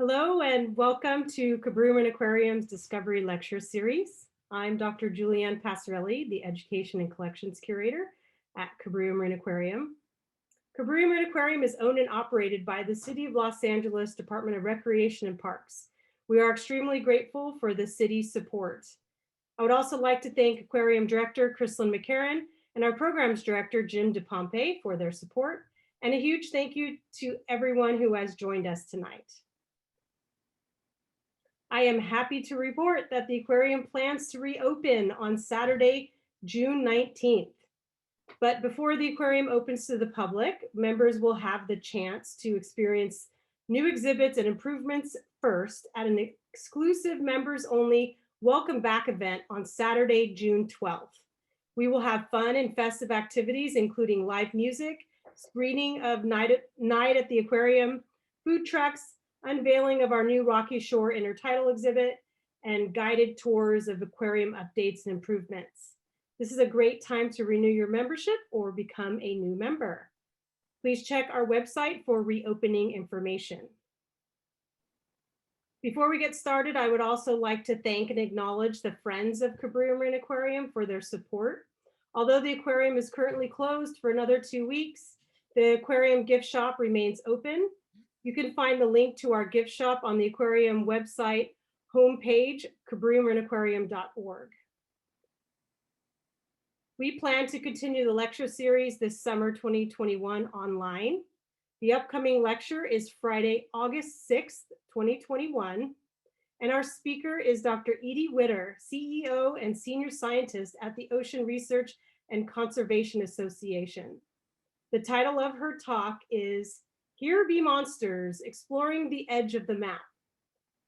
Hello and welcome to Cabrum Aquarium's Discovery Lecture Series. I'm Dr. Julianne Passarelli, the Education and Collections Curator at Cabrum Aquarium. Cabrum Aquarium is owned and operated by the City of Los Angeles Department of Recreation and Parks. We are extremely grateful for the city's support. I would also like to thank Aquarium Director Chrislyn McCarran and our Programs Director Jim DePompe for their support, and a huge thank you to everyone who has joined us tonight. I am happy to report that the aquarium plans to reopen on Saturday, June 19th. But before the aquarium opens to the public, members will have the chance to experience new exhibits and improvements first at an exclusive members only welcome back event on Saturday, June 12th. We will have fun and festive activities, including live music, screening of Night at the Aquarium, food trucks, unveiling of our new Rocky Shore intertidal exhibit, and guided tours of aquarium updates and improvements. This is a great time to renew your membership or become a new member. Please check our website for reopening information. Before we get started, I would also like to thank and acknowledge the Friends of Cabrum Aquarium for their support. Although the aquarium is currently closed for another 2 weeks, the aquarium gift shop remains open. You can find the link to our gift shop on the aquarium website homepage, cabrumaquarium.org. We plan to continue the lecture series this summer 2021 online. The upcoming lecture is Friday, August 6th, 2021. And our speaker is Dr. Edie Witter, CEO and Senior Scientist at the Ocean Research and Conservation Association. The title of her talk is Here Be Monsters, Exploring the Edge of the Map.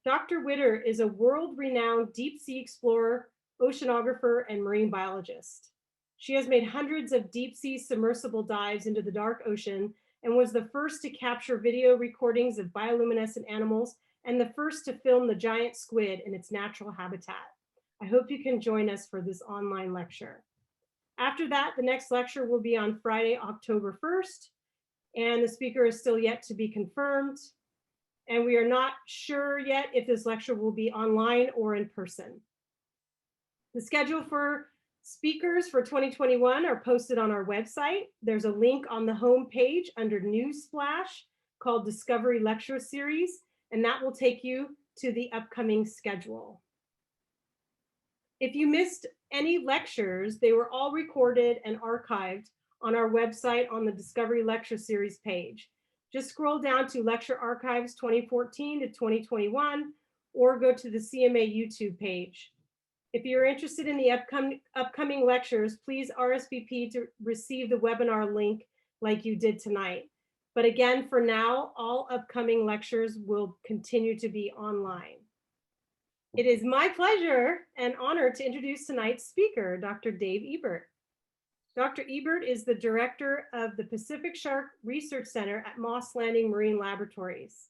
Dr. Witter is a world-renowned deep sea explorer, oceanographer, and marine biologist. She has made hundreds of deep sea submersible dives into the dark ocean and was the first to capture video recordings of bioluminescent animals and the first to film the giant squid in its natural habitat. I hope you can join us for this online lecture. After that, the next lecture will be on Friday, October 1st, and the speaker is still yet to be confirmed. And we are not sure yet if this lecture will be online or in person. The schedule for speakers for 2021 are posted on our website. There's a link on the home page under Newsflash called Discovery Lecture Series, and that will take you to the upcoming schedule. If you missed any lectures, they were all recorded and archived on our website on the Discovery Lecture Series page. Just scroll down to Lecture Archives 2014 to 2021 or go to the CMA YouTube page. If you're interested in the upcoming lectures, please RSVP to receive the webinar link like you did tonight. But again, for now, all upcoming lectures will continue to be online. It is my pleasure and honor to introduce tonight's speaker, Dr. Dave Ebert. Dr. Ebert is the director of the Pacific Shark Research Center at Moss Landing Marine Laboratories.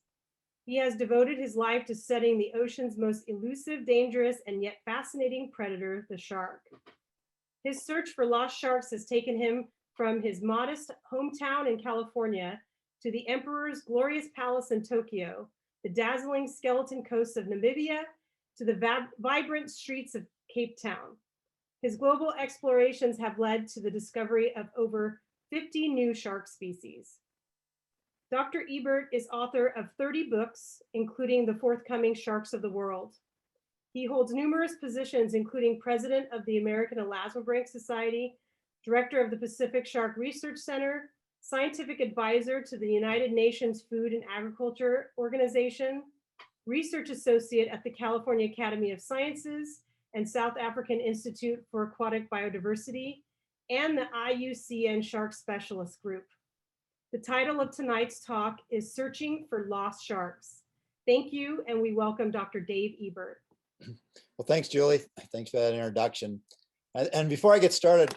He has devoted his life to studying the ocean's most elusive, dangerous, and yet fascinating predator, the shark. His search for lost sharks has taken him from his modest hometown in California to the Emperor's glorious palace in Tokyo, the dazzling skeleton coasts of Namibia, to the vibrant streets of Cape Town. His global explorations have led to the discovery of over 50 new shark species. Dr. Ebert is author of 30 books, including the forthcoming Sharks of the World. He holds numerous positions, including president of the American Elasmobranch Society, director of the Pacific Shark Research Center, scientific advisor to the United Nations Food and Agriculture Organization, research associate at the California Academy of Sciences and South African Institute for Aquatic Biodiversity, and the IUCN Shark Specialist Group. The title of tonight's talk is Searching for Lost Sharks. Thank you, and we welcome Dr. Dave Ebert. Well, thanks, Julie. Thanks for that introduction. And before I get started,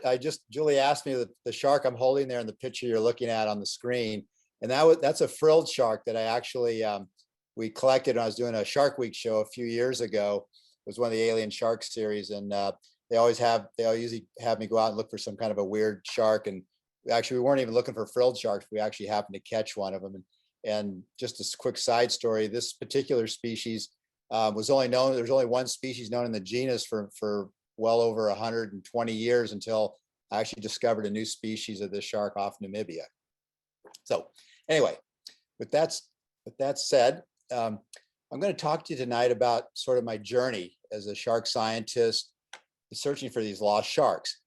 Julie asked me the shark I'm holding there in the picture you're looking at on the screen, and that's a frilled shark that I actually we collected when I was doing a Shark Week show a few years ago. It was one of the Alien Shark series, and they usually have me go out and look for some kind of a weird shark. And actually, we weren't even looking for frilled sharks. We actually happened to catch one of them. And just a quick side story, this particular species was only known, there's only one species known in the genus for well over 120 years until I actually discovered a new species of this shark off Namibia. So anyway, with that said, I'm going to talk to you tonight about sort of my journey as a shark scientist searching for these lost sharks.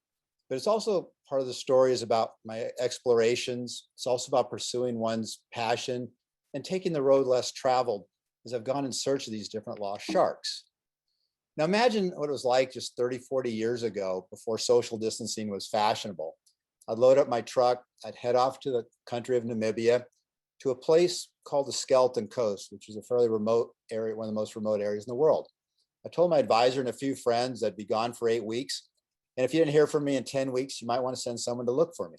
But it's also part of the story is about my explorations. It's also about pursuing one's passion and taking the road less traveled as I've gone in search of these different lost sharks. Now imagine what it was like just 30, 40 years ago before social distancing was fashionable. I'd load up my truck, I'd head off to the country of Namibia to a place called the Skeleton Coast, which is a fairly remote area, one of the most remote areas in the world. I told my advisor and a few friends I'd be gone for 8 weeks. And if you didn't hear from me in 10 weeks, you might want to send someone to look for me.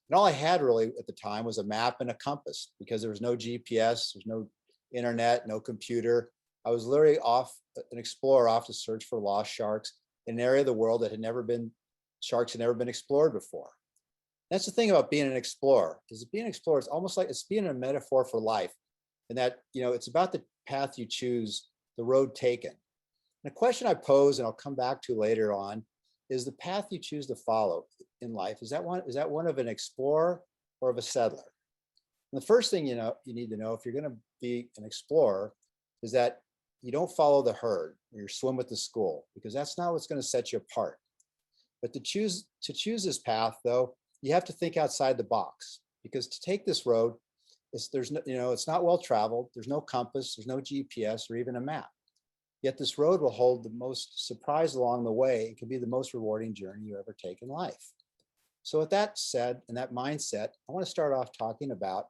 And all I had really at the time was a map and a compass because there was no GPS, there's no internet, no computer. I was literally an explorer off to search for lost sharks in an area of the world that sharks had never been explored before. That's the thing about being an explorer, is being an explorer, it's almost like it's being a metaphor for life. And that, it's about the path you choose, the road taken. And the question I pose, and I'll come back to later on, is the path you choose to follow in life. Is that one of an explorer or of a settler? And the first thing you need to know if you're going to be an explorer is that you don't follow the herd or you swim with the school, because that's not what's going to set you apart. But to choose this path, though, you have to think outside the box, because to take this road, it's not well traveled. There's no compass, there's no GPS or even a map. Yet this road will hold the most surprise along the way. It can be the most rewarding journey you ever take in life. So with that said, and that mindset, I want to start off talking about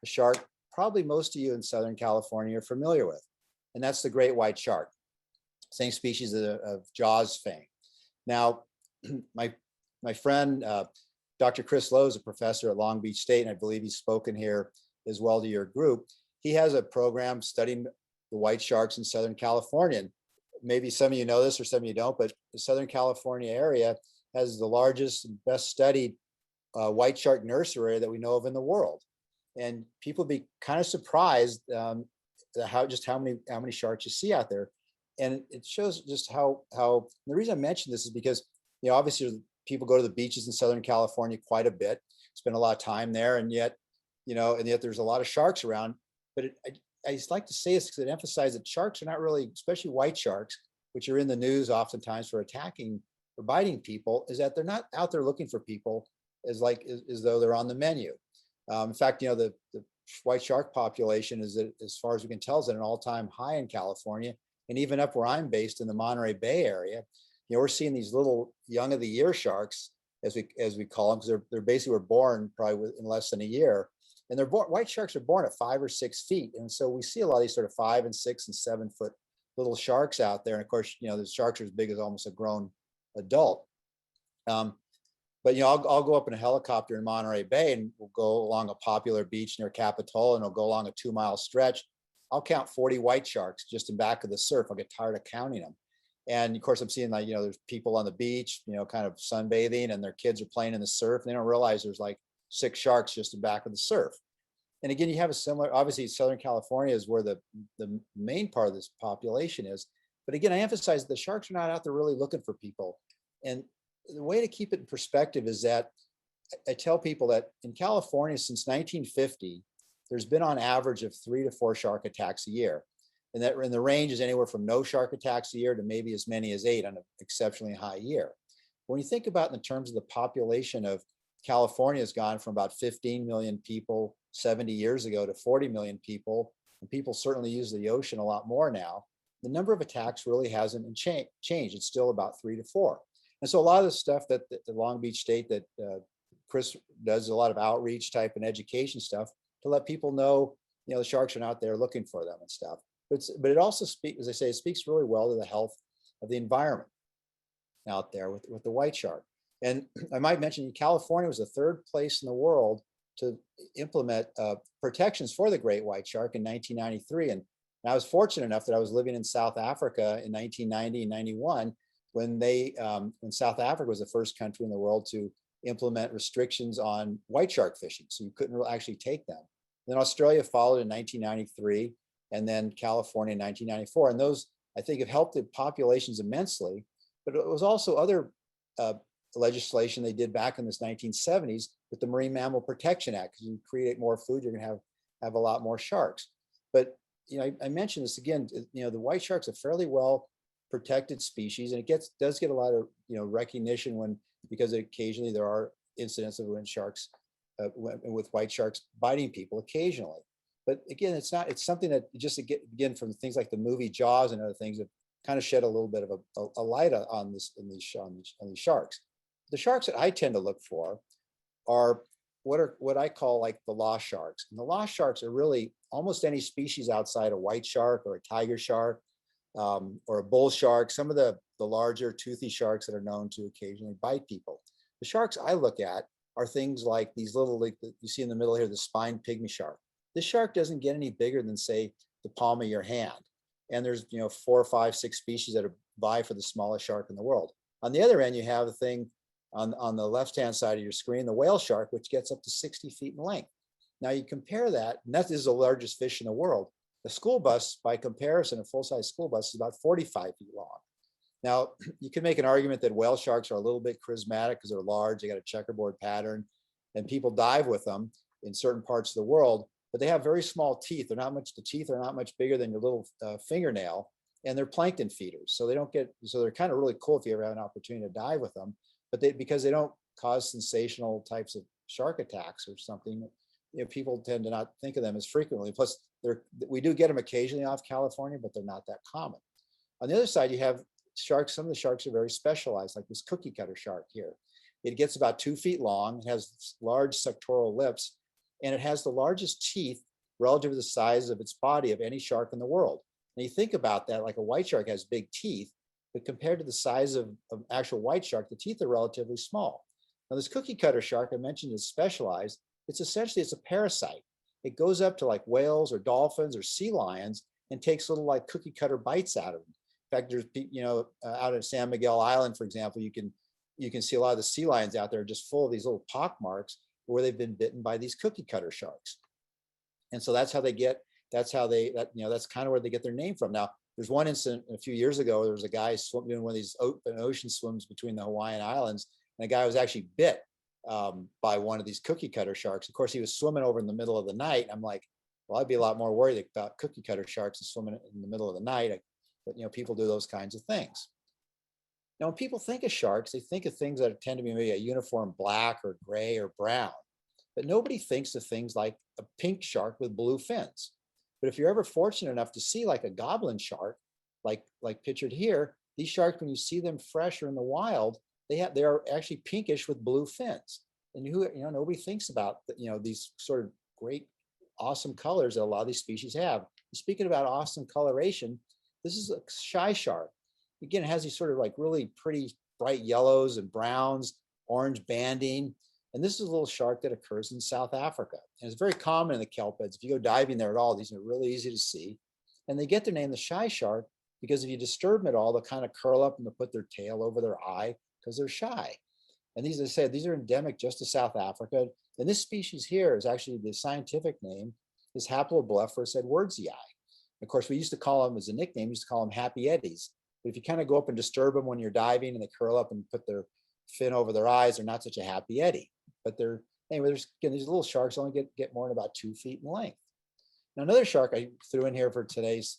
a shark probably most of you in Southern California are familiar with, and that's the great white shark, same species of Jaws fame. Now, my friend, Dr. Chris Lowe is a professor at Long Beach State, and I believe he's spoken here as well to your group. He has a program studying the white sharks in Southern California. And maybe some of you know this or some of you don't, but the Southern California area has the largest and best studied white shark nursery area that we know of in the world. And people be kind of surprised how many sharks you see out there. And it shows just how the reason I mention this is because, obviously people go to the beaches in Southern California quite a bit, spend a lot of time there, and yet there's a lot of sharks around. But I just like to say this because it emphasizes that sharks are not really, especially white sharks, which are in the news oftentimes for attacking or biting people, is that they're not out there looking for people as though they're on the menu. In fact, the white shark population is, as far as we can tell, is at an all-time high in California, and even up where I'm based in the Monterey Bay area. We're seeing these little young of the year sharks, as we call them, because they're basically were born probably in less than a year. And white sharks are born at 5 or 6 feet. And so we see a lot of these sort of 5 and 6 and 7 foot little sharks out there. And of course, the sharks are as big as almost a grown adult. But I'll go up in a helicopter in Monterey Bay, and we'll go along a popular beach near Capitola, and we'll go along a 2-mile stretch. I'll count 40 white sharks just in back of the surf. I'll get tired of counting them. And of course, I'm seeing there's people on the beach, kind of sunbathing, and their kids are playing in the surf. And they don't realize there's like 6 sharks just in back of the surf. And again, you have a similar, obviously Southern California is where the main part of this population is. But again, I emphasize that the sharks are not out there really looking for people. And the way to keep it in perspective is that I tell people that in California since 1950, there's been on average of 3 to 4 shark attacks a year. And that in the range is anywhere from no shark attacks a year to maybe as many as 8 on an exceptionally high year. When you think about it in terms of the population of California, has gone from about 15 million people 70 years ago to 40 million people, and people certainly use the ocean a lot more now. The number of attacks really hasn't changed. It's still about 3 to 4. And so a lot of the stuff that the Long Beach State, that Chris does a lot of outreach type and education stuff to let people know, the sharks are not there looking for them and stuff. But it also speaks, as I say, it speaks really well to the health of the environment out there with the white shark. And I might mention California was the 3rd place in the world to implement protections for the great white shark in 1993. And I was fortunate enough that I was living in South Africa in 1990 and 91 when South Africa was the first country in the world to implement restrictions on white shark fishing. So you couldn't actually take them. Then Australia followed in 1993, and then California in 1994. And those, I think, have helped the populations immensely. But it was also other legislation they did back in the 1970s with the Marine Mammal Protection Act. Because you create more food, you're going to have a lot more sharks. But I mentioned this again. The white shark's a fairly well protected species, and it does get a lot of recognition because occasionally there are incidents of with white sharks biting people occasionally. But again, it's something that just again from things like the movie Jaws and other things that kind of shed a little bit of a light on these sharks. The sharks that I tend to look for are what I call like the lost sharks. And the lost sharks are really almost any species outside a white shark or a tiger shark or a bull shark, some of the larger toothy sharks that are known to occasionally bite people. The sharks I look at are things like these little, like you see in the middle here, the spine pygmy shark. This shark doesn't get any bigger than, say, the palm of your hand. And there's 4, 5, 6 species that vie for the smallest shark in the world. On the other end, you have the thing on the left-hand side of your screen, the whale shark, which gets up to 60 feet in length. Now you compare that, and that is the largest fish in the world. The school bus, by comparison, a full-size school bus is about 45 feet long. Now, you can make an argument that whale sharks are a little bit charismatic because they're large, they got a checkerboard pattern, and people dive with them in certain parts of the world, but they have very small teeth. The teeth are not much bigger than your little fingernail, and they're plankton feeders. So they're kind of really cool if you ever have an opportunity to dive with them, but because they don't cause sensational types of shark attacks or something, people tend to not think of them as frequently. Plus, we do get them occasionally off California, but they're not that common. On the other side, you have sharks. Some of the sharks are very specialized, like this cookie cutter shark here. It gets about 2 feet long, it has large sectoral lips, and it has the largest teeth relative to the size of its body of any shark in the world. And you think about that, like a white shark has big teeth, but compared to the size of actual white shark, the teeth are relatively small. Now, this cookie cutter shark I mentioned is specialized. It's a parasite. It goes up to like whales or dolphins or sea lions and takes little like cookie cutter bites out of them. In fact, there's out at San Miguel Island, for example, you can see a lot of the sea lions out there just full of these little pock marks where they've been bitten by these cookie cutter sharks. And so that's kind of where they get their name from. Now, there's one incident a few years ago. There was a guy doing one of these open ocean swims between the Hawaiian Islands, and a guy was actually bit by one of these cookie cutter sharks. Of course, he was swimming over in the middle of the night. I'm like, well, I'd be a lot more worried about cookie cutter sharks and swimming in the middle of the night. But people do those kinds of things. Now, when people think of sharks, they think of things that tend to be maybe a uniform black or gray or brown. But nobody thinks of things like a pink shark with blue fins. But if you're ever fortunate enough to see like a goblin shark, like pictured here, these sharks, when you see them fresh or in the wild, they are actually pinkish with blue fins. And nobody thinks about these sort of great, awesome colors that a lot of these species have. Speaking about awesome coloration, this is a shy shark. Again, it has these sort of like really pretty bright yellows and browns, orange banding. And this is a little shark that occurs in South Africa. And it's very common in the kelp beds. If you go diving there at all, these are really easy to see. And they get their name, the shy shark, because if you disturb them at all, they'll kind of curl up and they'll put their tail over their eye because they're shy. And these, as I said, these are endemic just to South Africa. And this species here is actually, the scientific name is Haploblepharus edwardsii. Of course, we used to call them, as a nickname, we used to call them happy eddies. But if you kind of go up and disturb them when you're diving and they curl up and put their fin over their eyes, they're not such a happy eddy. But these little sharks only get more than about 2 feet in length. Now, another shark I threw in here for today's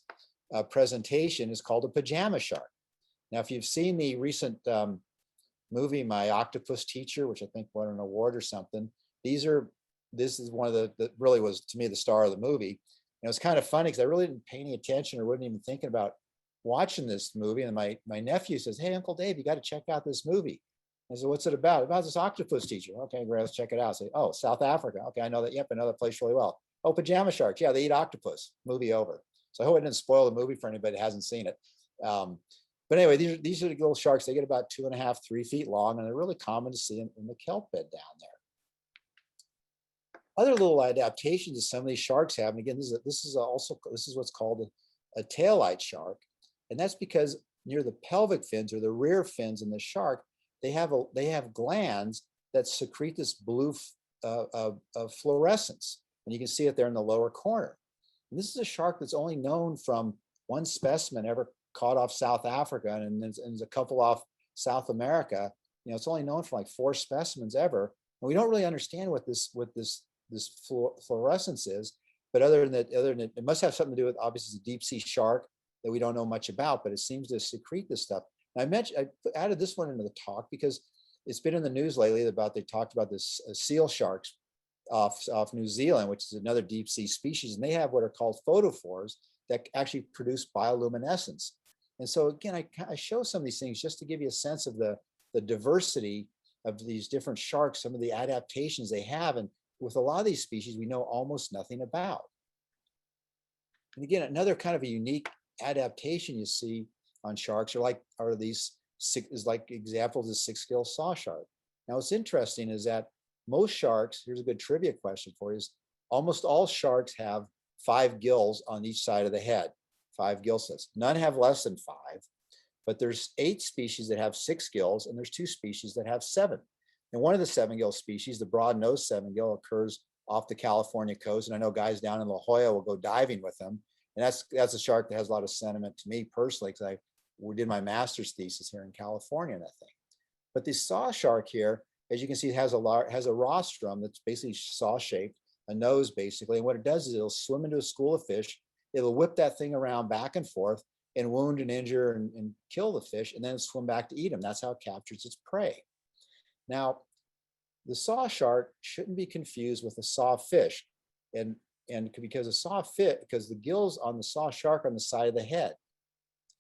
presentation is called a pajama shark. Now, if you've seen the recent movie, My Octopus Teacher, which I think won an award or something, this is one of that really was, to me, the star of the movie. And it was kind of funny because I really didn't pay any attention or wasn't even thinking about watching this movie. And my nephew says, "Hey, Uncle Dave, you got to check out this movie." I said, "What's it about?" "About this octopus teacher." "Okay, great, let's check it out." I say, "Oh, South Africa. Okay, I know that. Yep, I know that place really well." "Oh, pajama sharks. Yeah, they eat octopus." Movie over. So I hope I didn't spoil the movie for anybody that hasn't seen it. But anyway, these are the little sharks. They get about 2.5, 3 feet long, and they're really common to see in the kelp bed down there. Other little adaptations that some of these sharks have, and again, this is what's called a taillight shark, and that's because near the pelvic fins or the rear fins in the shark, they have glands that secrete this blue fluorescence. And you can see it there in the lower corner. And this is a shark that's only known from one specimen ever caught off South Africa, and there's a couple off South America. You know, it's only known from like 4 specimens ever. And we don't really understand what this fluorescence is, but other than that, it must have something to do with, obviously, it's a deep sea shark that we don't know much about, but it seems to secrete this stuff. And I added this one into the talk because it's been in the news lately they talked about this seal sharks off New Zealand, which is another deep sea species, and they have what are called photophores that actually produce bioluminescence. And so again, I show some of these things just to give you a sense of the diversity of these different sharks, some of the adaptations they have, and with a lot of these species we know almost nothing about. And again, another kind of a unique adaptation you see on sharks are these examples of 6-gill saw shark. Now what's interesting is that most sharks, here's a good trivia question for you, is almost all sharks have 5 gills on each side of the head, 5 gill sets. None have less than 5, but there's 8 species that have 6 gills, and there's 2 species that have 7. And one of the 7-gill species, the broad-nosed 7-gill, occurs off the California coast, and I know guys down in La Jolla will go diving with them. And that's a shark that has a lot of sentiment to me personally, because we did my master's thesis here in California on that thing. But this saw shark here, as you can see, has a rostrum that's basically saw-shaped, a nose basically. And what it does is it'll swim into a school of fish, it'll whip that thing around back and forth and wound and injure and kill the fish, and then swim back to eat them. That's how it captures its prey. Now, the saw shark shouldn't be confused with a sawfish, and because the gills on the saw shark are on the side of the head.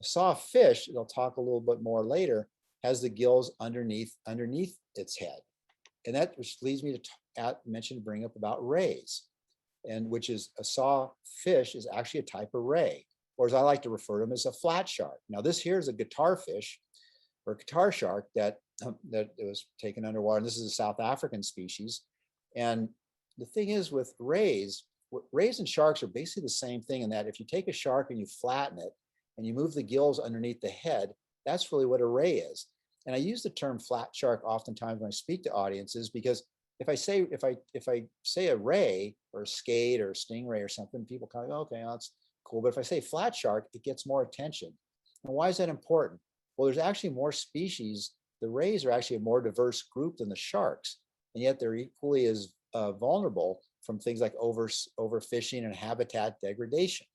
A sawfish, and I'll talk a little bit more later, has the gills underneath its head. And that which leads me to bring up about rays, and which is a sawfish is actually a type of ray, or as I like to refer to them as a flat shark. Now this here is a guitar fish or a guitar shark that it was taken underwater, and this is a South African species. And the thing is with rays and sharks are basically the same thing, in that if you take a shark and you flatten it and you move the gills underneath the head, that's really what a ray is. And I use the term flat shark oftentimes when I speak to audiences, because if I say a ray or a skate or a stingray or something, people kind of go, okay, that's cool. But if I say flat shark, it gets more attention. And why is that important? Well, there's actually more species. The rays are actually a more diverse group than the sharks, and yet they're equally as vulnerable from things like overfishing and habitat degradation.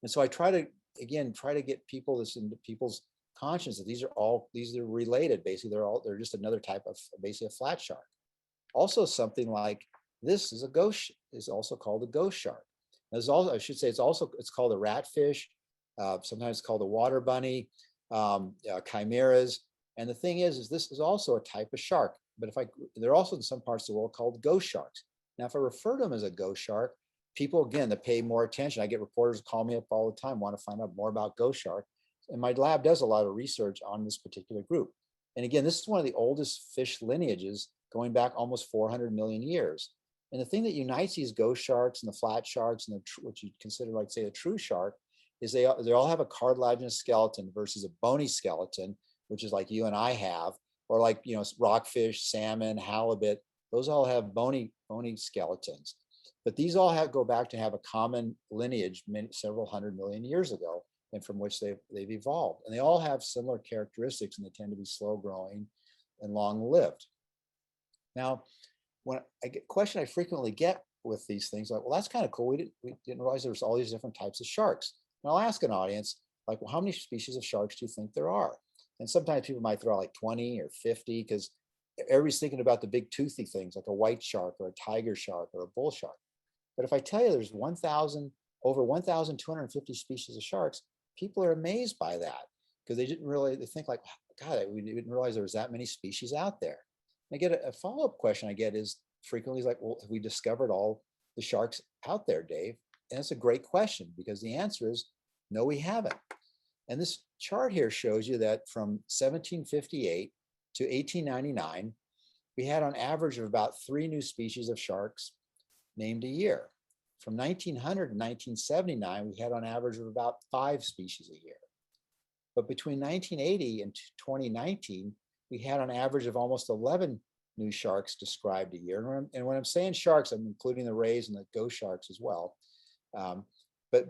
And so I try to get this into people's conscience that these are related. Basically, they're just another type of basically a flat shark. Also, something like this is also called a ghost shark. There's also, I should say, it's called a ratfish. Sometimes it's called a water bunny, chimaeras. And the thing is this is also a type of shark. But they're also in some parts of the world called ghost sharks. Now, if I refer to them as a ghost shark, people, again, that pay more attention. I get reporters call me up all the time, want to find out more about ghost shark. And my lab does a lot of research on this particular group. And again, this is one of the oldest fish lineages going back almost 400 million years. And the thing that unites these ghost sharks and the flat sharks and what you consider, like, say, a true shark, is they all have a cartilaginous skeleton versus a bony skeleton, which is like you and I have, or like, rockfish, salmon, halibut. Those all have bony skeletons. But these all go back to have a common lineage several hundred million years ago, and from which they've evolved. And they all have similar characteristics, and they tend to be slow growing and long lived. Now, when I get question I frequently get with these things, like, well, that's kind of cool. We didn't realize there's all these different types of sharks. And I'll ask an audience, like, well, how many species of sharks do you think there are? And sometimes people might throw out like 20 or 50, because everybody's thinking about the big toothy things like a white shark or a tiger shark or a bull shark. But if I tell you there's over 1,250 species of sharks, people are amazed by that, because they think like, God, we didn't realize there was that many species out there. And I get a follow-up question I get is frequently like, well, have we discovered all the sharks out there, Dave? And it's a great question, because the answer is no, we haven't. And this chart here shows you that from 1758 to 1899, we had on average of about 3 new species of sharks named a year. From 1900 to 1979, we had on average of about 5 species a year. But between 1980 and 2019, we had on average of almost 11 new sharks described a year. And when I'm saying sharks, I'm including the rays and the ghost sharks as well. But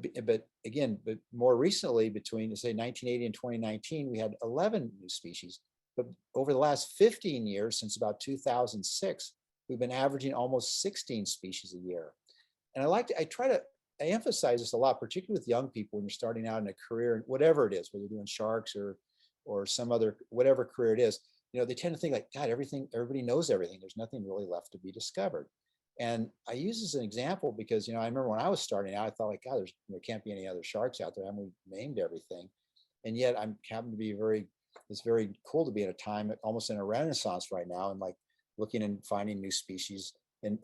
again, but more recently, between say 1980 and 2019, we had 11 new species. But over the last 15 years, since about 2006, we've been averaging almost 16 species a year. And I emphasize this a lot, particularly with young people when you're starting out in a career, whatever it is, whether you're doing sharks or some other, whatever career it is, they tend to think like, God, everybody knows everything. There's nothing really left to be discovered. And I use this as an example because, I remember when I was starting out, I thought like, God, there can't be any other sharks out there. Haven't we named everything? And yet I'm happen to be it's very cool to be at a time almost in a renaissance right now and like looking and finding new species and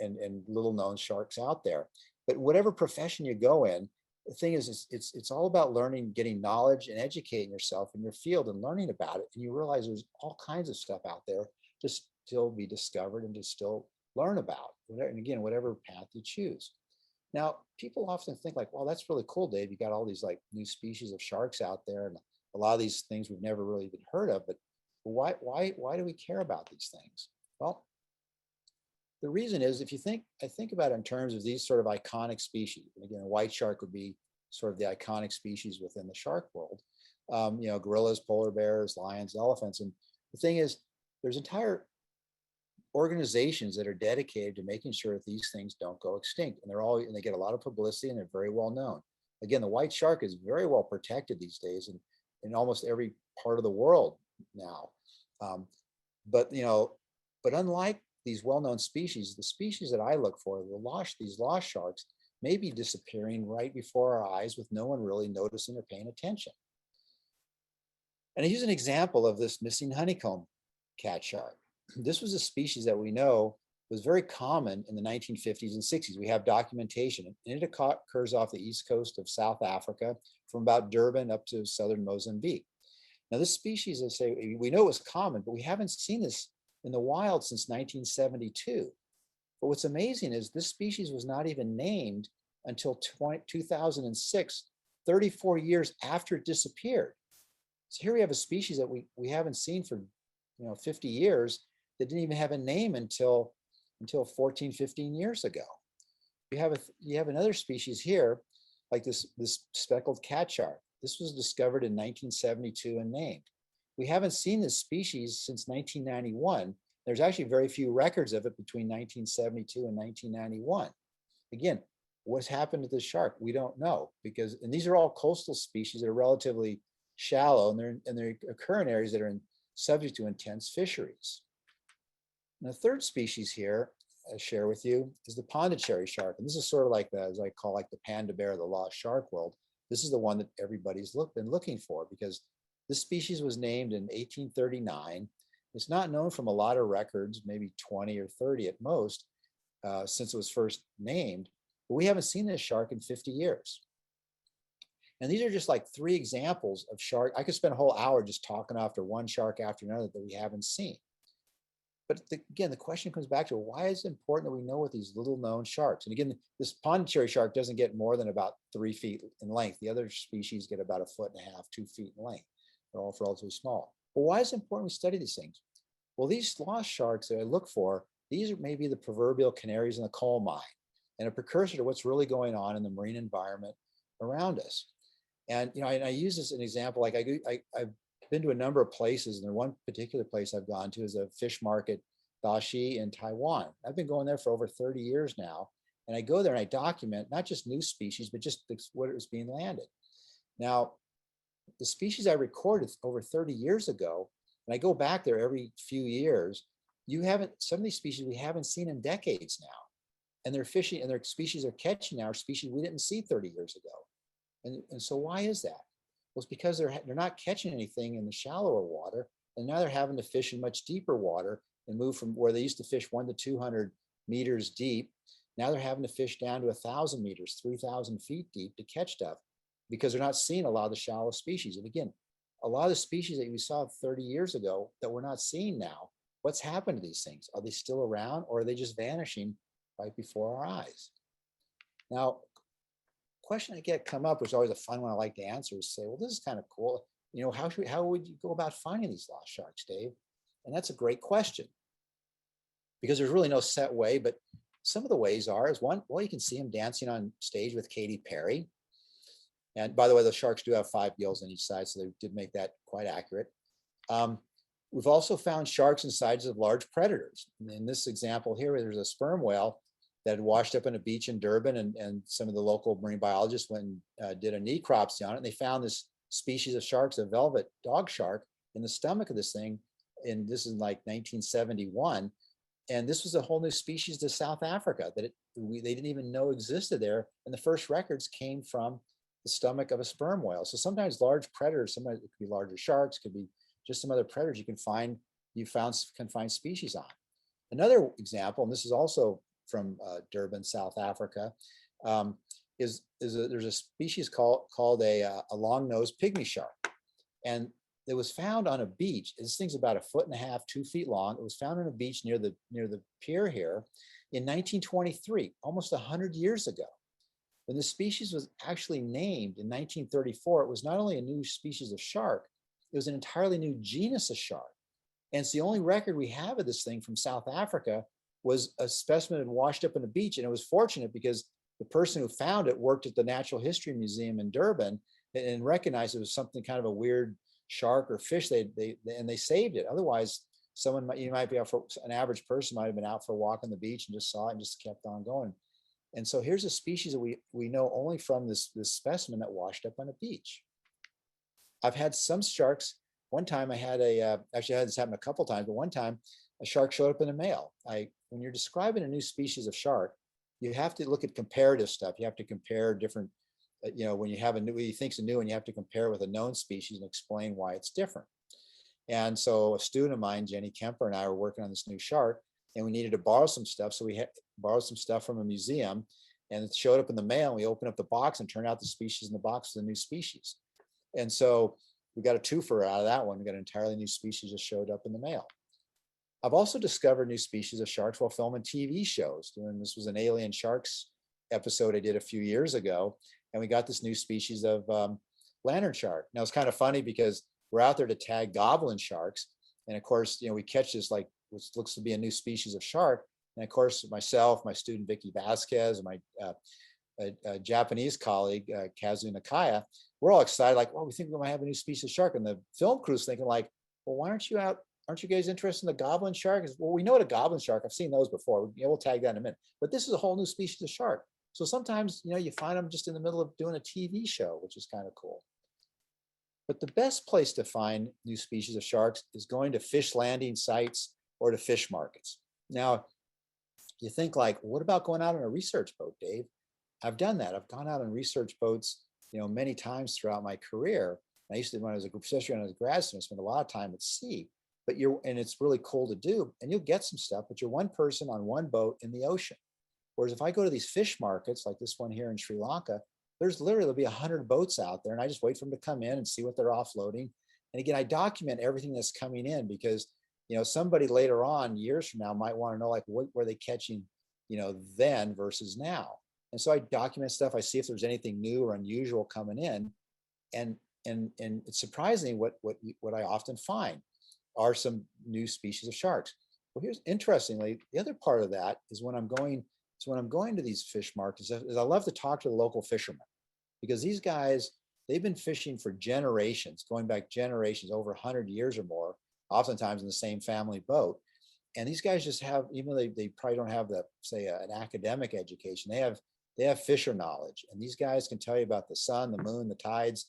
little known sharks out there. But whatever profession you go in, the thing is, it's all about learning, getting knowledge and educating yourself in your field and learning about it. And you realize there's all kinds of stuff out there to still be discovered and to still learn about. And again, whatever path you choose. Now, people often think like, well, that's really cool, Dave. You got all these like new species of sharks out there and a lot of these things we've never really even heard of, but why do we care about these things? Well, the reason is I think about it in terms of these sort of iconic species. And again, a white shark would be sort of the iconic species within the shark world. Gorillas, polar bears, lions, elephants. And the thing is, there's entire organizations that are dedicated to making sure that these things don't go extinct. And they get a lot of publicity and they're very well known. Again, the white shark is very well protected these days in almost every part of the world now. But unlike these well-known species, the species that I look for, these lost sharks, may be disappearing right before our eyes with no one really noticing or paying attention. And I use an example of this missing honeycomb cat shark. This was a species that we know was very common in the 1950s and 60s. We have documentation, and it occurs off the east coast of South Africa from about Durban up to southern Mozambique. Now, this species, I say, we know it was common, but we haven't seen this in the wild since 1972. But what's amazing is this species was not even named until 2006, 34 years after it disappeared. So here we have a species that we haven't seen for 50 years that didn't even have a name until 14, 15 years ago. You have another species here, like this speckled cat shark. This was discovered in 1972 and named. We haven't seen this species since 1991. There's actually very few records of it between 1972 and 1991. Again, what's happened to this shark? We don't know, and these are all coastal species that are relatively shallow, and they occur in areas that are subject to intense fisheries. And the third species here I share with you is the pondicherry shark. And this is sort of like as I call like the panda bear of the lost shark world. This is the one that everybody's been looking for because this species was named in 1839. It's not known from a lot of records, maybe 20 or 30 at most, since it was first named, but we haven't seen this shark in 50 years. And these are just like 3 examples of shark. I could spend a whole hour just talking after one shark after another that we haven't seen. But again, the question comes back to why is it important that we know what these little known sharks? And again, this pondicherry shark doesn't get more than about 3 feet in length. The other species get about 1.5 feet, 2 feet in length. They're all relatively small. But why is it important we study these things? Well, these lost sharks that I look for, these are maybe the proverbial canaries in the coal mine and a precursor to what's really going on in the marine environment around us. And I use this as an example. Like I've been to a number of places, and one particular place I've gone to is a fish market, Dashi in Taiwan. I've been going there for over 30 years now, and I go there and I document not just new species, but just what was being landed. Now, the species I recorded over 30 years ago, and I go back there every few years, some of these species we haven't seen in decades now, and they're fishing, and their species are catching now species we didn't see 30 years ago. And so why is that? Well, it's because they're not catching anything in the shallower water, and now they're having to fish in much deeper water and move from where they used to fish 100 to 200 meters deep. Now they're having to fish down to 1,000 meters, 3,000 feet deep to catch stuff because they're not seeing a lot of the shallow species. And again, a lot of the species that we saw 30 years ago that we're not seeing now, what's happened to these things? Are they still around, or are they just vanishing right before our eyes? Now, question I get come up, which is always a fun one I like to answer, is say, well, this is kind of cool. How would you go about finding these lost sharks, Dave? And that's a great question. because there's really no set way, but some of the ways are is one, well, you can see him dancing on stage with Katy Perry. And by the way, the sharks do have 5 gills on each side, so they did make that quite accurate. We've also found sharks inside of large predators. In this example here, there's a sperm whale that had washed up on a beach in Durban, and some of the local marine biologists went and did a necropsy on it, and they found this species of sharks, a velvet dog shark, in the stomach of this thing, and this is like 1971. And this was a whole new species to South Africa that they didn't even know existed there. And the first records came from the stomach of a sperm whale. So sometimes large predators, sometimes it could be larger sharks, could be just some other predators you can find confined species on. Another example, and this is also from Durban, South Africa, there's a species called a long-nosed pygmy shark. And it was found on a beach. This thing's about 1.5 feet, 2 feet long. It was found on a beach near the pier here in 1923, almost 100 years ago. When the species was actually named in 1934, it was not only a new species of shark, it was an entirely new genus of shark. And it's the only record we have of this thing from South Africa was a specimen had washed up on the beach. And it was fortunate because the person who found it worked at the Natural History Museum in Durban and recognized it was something kind of a weird shark or fish, and they saved it. Otherwise, you might be out for an average person might have been out for a walk on the beach and just saw it and just kept on going. And so here's a species that we know only from this specimen that washed up on a beach. I've had some sharks. One time I had actually I had this happen a couple times, but one time a shark showed up in the mail. When you're describing a new species of shark, you have to look at comparative stuff. You have to compare different, when you have a new, you think's a new one, you have to compare with a known species and explain why it's different. And so a student of mine, Jenny Kemper, and I were working on this new shark, and we needed to borrow some stuff. So we had borrowed some stuff from a museum, and it showed up in the mail. And we opened up the box and turned out the species in the box was a new species. And so we got a twofer out of that one. We got an entirely new species that showed up in the mail. I've also discovered new species of sharks while filming TV shows. And this was an Alien Sharks episode I did a few years ago. And we got this new species of lantern shark. Now it's kind of funny because we're out there to tag goblin sharks. And of course, we catch this which looks to be a new species of shark. And of course, myself, my student, Vicky Vasquez, and my Japanese colleague, Kazu Nakaya, we're all excited, like, well, we think we might have a new species of shark. And the film crew's thinking like, well, why aren't you out? Aren't you guys interested in the goblin shark? Well, we know what a goblin shark, I've seen those before. We'll tag that in a minute. But this is a whole new species of shark. So sometimes, you find them just in the middle of doing a TV show, which is kind of cool. But the best place to find new species of sharks is going to fish landing sites or to fish markets. Now, you think like, what about going out on a research boat, Dave? I've done that. I've gone out on research boats, many times throughout my career. I used to, when I was especially when I was a grad student, spend a lot of time at sea. And it's really cool to do, and you'll get some stuff, but you're one person on one boat in the ocean. Whereas if I go to these fish markets, like this one here in Sri Lanka, there'll be 100 boats out there, and I just wait for them to come in and see what they're offloading. And again, I document everything that's coming in because, somebody later on, years from now, might want to know, like, what were they catching, then versus now. And so I document stuff. I see if there's anything new or unusual coming in, and it's surprising what I often find are some new species of sharks. Well, here's interestingly, the other part of that is when I'm going to these fish markets, is I love to talk to the local fishermen, because these guys, they've been fishing for generations, going back generations, over 100 years or more, oftentimes in the same family boat. And these guys just have, even though they probably don't have an academic education, they have fisher knowledge. And these guys can tell you about the sun, the moon, the tides,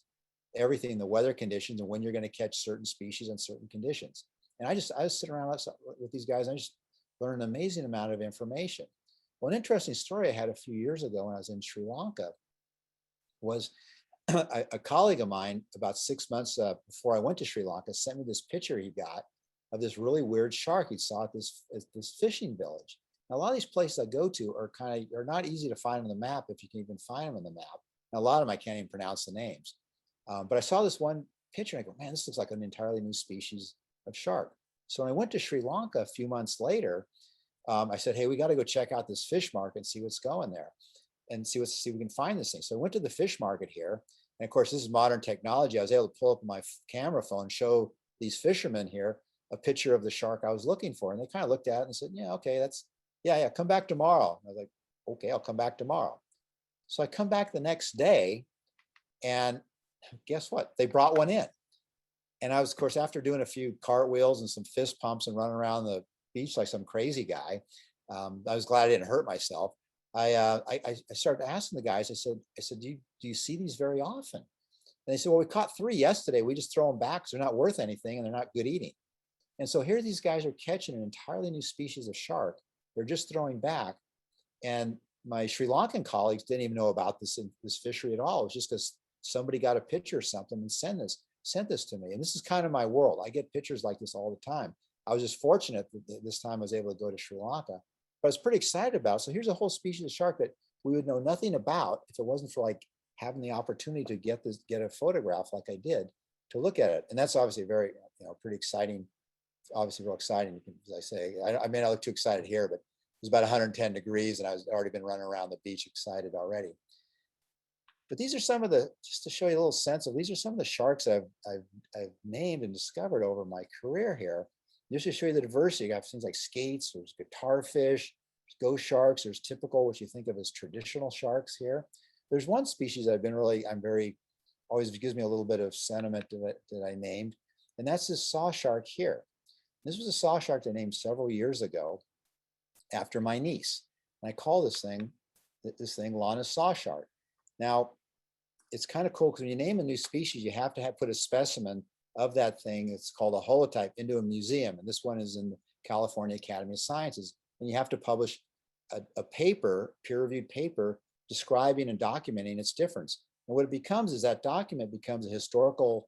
everything, the weather conditions, and when you're going to catch certain species in certain conditions. And I just sit around with these guys, and I just learn an amazing amount of information. Well, an interesting story I had a few years ago when I was in Sri Lanka was a colleague of mine, about 6 months before I went to Sri Lanka, sent me this picture he got of this really weird shark he saw at this fishing village. Now, a lot of these places I go to are not easy to find on the map, if you can even find them on the map. Now, a lot of them I can't even pronounce the names. But I saw this one picture and I go, man, this looks like an entirely new species of shark. So when I went to Sri Lanka a few months later, I said, hey, we got to go check out this fish market and see what's going there and see if we can find this thing. So I went to the fish market here. And of course, this is modern technology. I was able to pull up my camera phone, show these fishermen here a picture of the shark I was looking for. And they kind of looked at it and said, yeah, okay, yeah, come back tomorrow. And I was like, okay, I'll come back tomorrow. So I come back the next day, and guess what? They brought one in. And I was, of course, after doing a few cartwheels and some fist pumps and running around the beach like some crazy guy, I was glad I didn't hurt myself. I started asking the guys. I said, do you see these very often? And they said, well, we caught 3 yesterday. We just throw them back because they're not worth anything and they're not good eating. And so here these guys are catching an entirely new species of shark. They're just throwing back. And my Sri Lankan colleagues didn't even know about this fishery at all. It was just because somebody got a picture or something and sent this to me. And this is kind of my world. I get pictures like this all the time. I was just fortunate that this time I was able to go to Sri Lanka, but I was pretty excited about it. So here's a whole species of shark that we would know nothing about if it wasn't for like having the opportunity to get a photograph like I did to look at it. And that's obviously very, pretty exciting, obviously real exciting. As I say, I may not look too excited here, but it was about 110 degrees and I was already been running around the beach excited already. But these are some of just to show you a little sense of, these are some of the sharks I've named and discovered over my career here. Just to show you the diversity, you got things like skates, there's guitar fish, there's ghost sharks, there's typical, what you think of as traditional sharks here. There's one species always gives me a little bit of sentiment that I named, and that's this saw shark here. This was a saw shark I named several years ago after my niece. And I call this thing Lana's saw shark. Now, it's kind of cool because when you name a new species, you have to put a specimen of that thing. It's called a holotype into a museum. And this one is in the California Academy of Sciences. And you have to publish a paper, peer-reviewed paper, describing and documenting its difference. And what it becomes is that document becomes a historical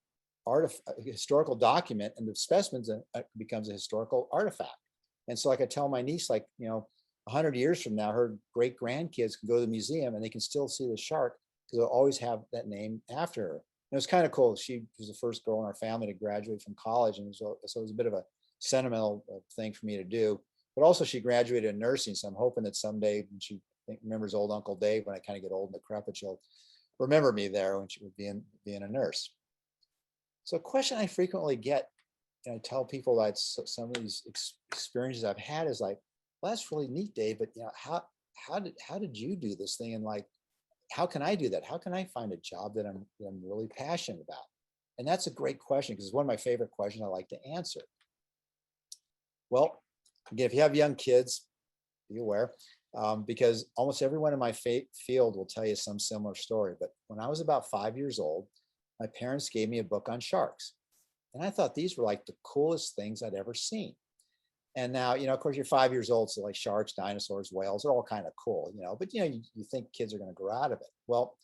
document, and the specimens becomes a historical artifact. And so like I tell my niece, 100 years from now, her great grandkids can go to the museum and they can still see the shark because they'll always have that name after her. And it was kind of cool. She was the first girl in our family to graduate from college. And so it was a bit of a sentimental thing for me to do. But also she graduated in nursing. So I'm hoping that someday when she remembers old Uncle Dave, when I kind of get old and decrepit, she'll remember me there when she would being a nurse. So a question I frequently get, and I tell people that some of these experiences I've had is like, well, that's really neat, Dave, but how did you do this thing? And like, how can I do that? How can I find a job that I'm really passionate about? And that's a great question because it's one of my favorite questions I like to answer. Well, again, if you have young kids, be aware, because almost everyone in my field will tell you some similar story. But when I was about 5 years old, my parents gave me a book on sharks. And I thought these were like the coolest things I'd ever seen. And now, of course, you're 5 years old, so like sharks, dinosaurs, whales, they're all kind of cool, but you think kids are going to grow out of it. Well,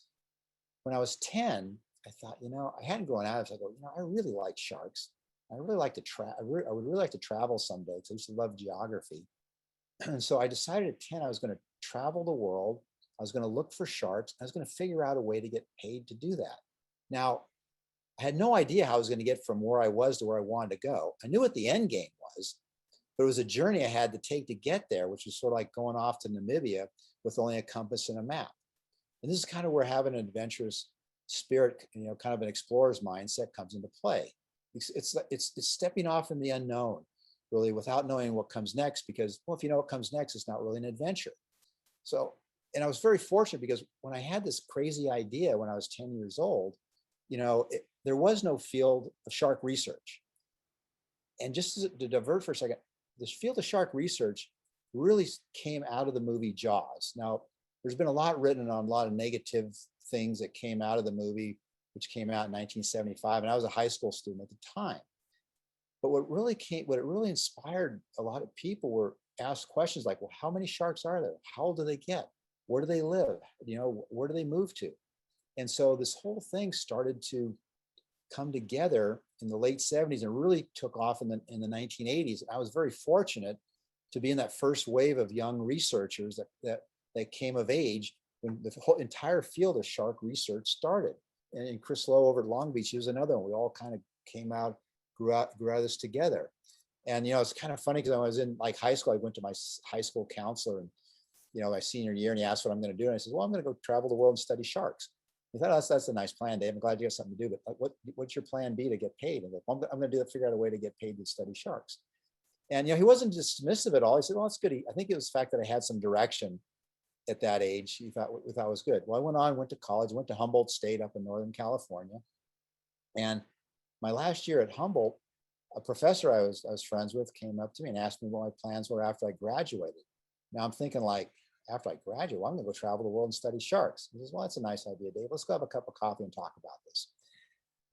when I was 10, I thought, I hadn't grown out of it. I go, I really like sharks. I really like to I would really like to travel someday because I used to love geography. And so I decided at 10, I was going to travel the world. I was going to look for sharks. I was going to figure out a way to get paid to do that. Now, I had no idea how I was going to get from where I was to where I wanted to go. I knew what the end game was, but it was a journey I had to take to get there, which was sort of like going off to Namibia with only a compass and a map. And this is kind of where having an adventurous spirit, kind of an explorer's mindset comes into play. It's stepping off in the unknown, really, without knowing what comes next, because, well, if you know what comes next, it's not really an adventure. So, and I was very fortunate because when I had this crazy idea when I was 10 years old, there was no field of shark research. And just to divert for a second, this field of shark research really came out of the movie Jaws. Now, there's been a lot written on a lot of negative things that came out of the movie, which came out in 1975, and I was a high school student at the time. But what it really inspired a lot of people were asked questions like, well, how many sharks are there? How old do they get? Where do they live? Where do they move to? And so this whole thing started to come together in the late 70s and really took off in the 1980s. I was very fortunate to be in that first wave of young researchers that came of age when the whole entire field of shark research started. And Chris Lowe over at Long Beach, he was another one. We all kind of came out, grew out of this together. And, it's kind of funny because I was in like high school, I went to my high school counselor and, my senior year, and he asked what I'm going to do. And I said, well, I'm going to go travel the world and study sharks. He thought, oh, that's a nice plan, Dave. I'm glad you got something to do, but what's your plan B to get paid? And well, I'm going to figure out a way to get paid to study sharks. And, he wasn't dismissive at all. He said, well, that's good. I think it was the fact that I had some direction at that age. He thought was good. Well, I went on, went to college, went to Humboldt State up in Northern California. And my last year at Humboldt, a professor I was friends with came up to me and asked me what my plans were after I graduated. Now I'm thinking, like, after I graduate, well, I'm going to go travel the world and study sharks. He says, well, that's a nice idea, Dave. Let's go have a cup of coffee and talk about this.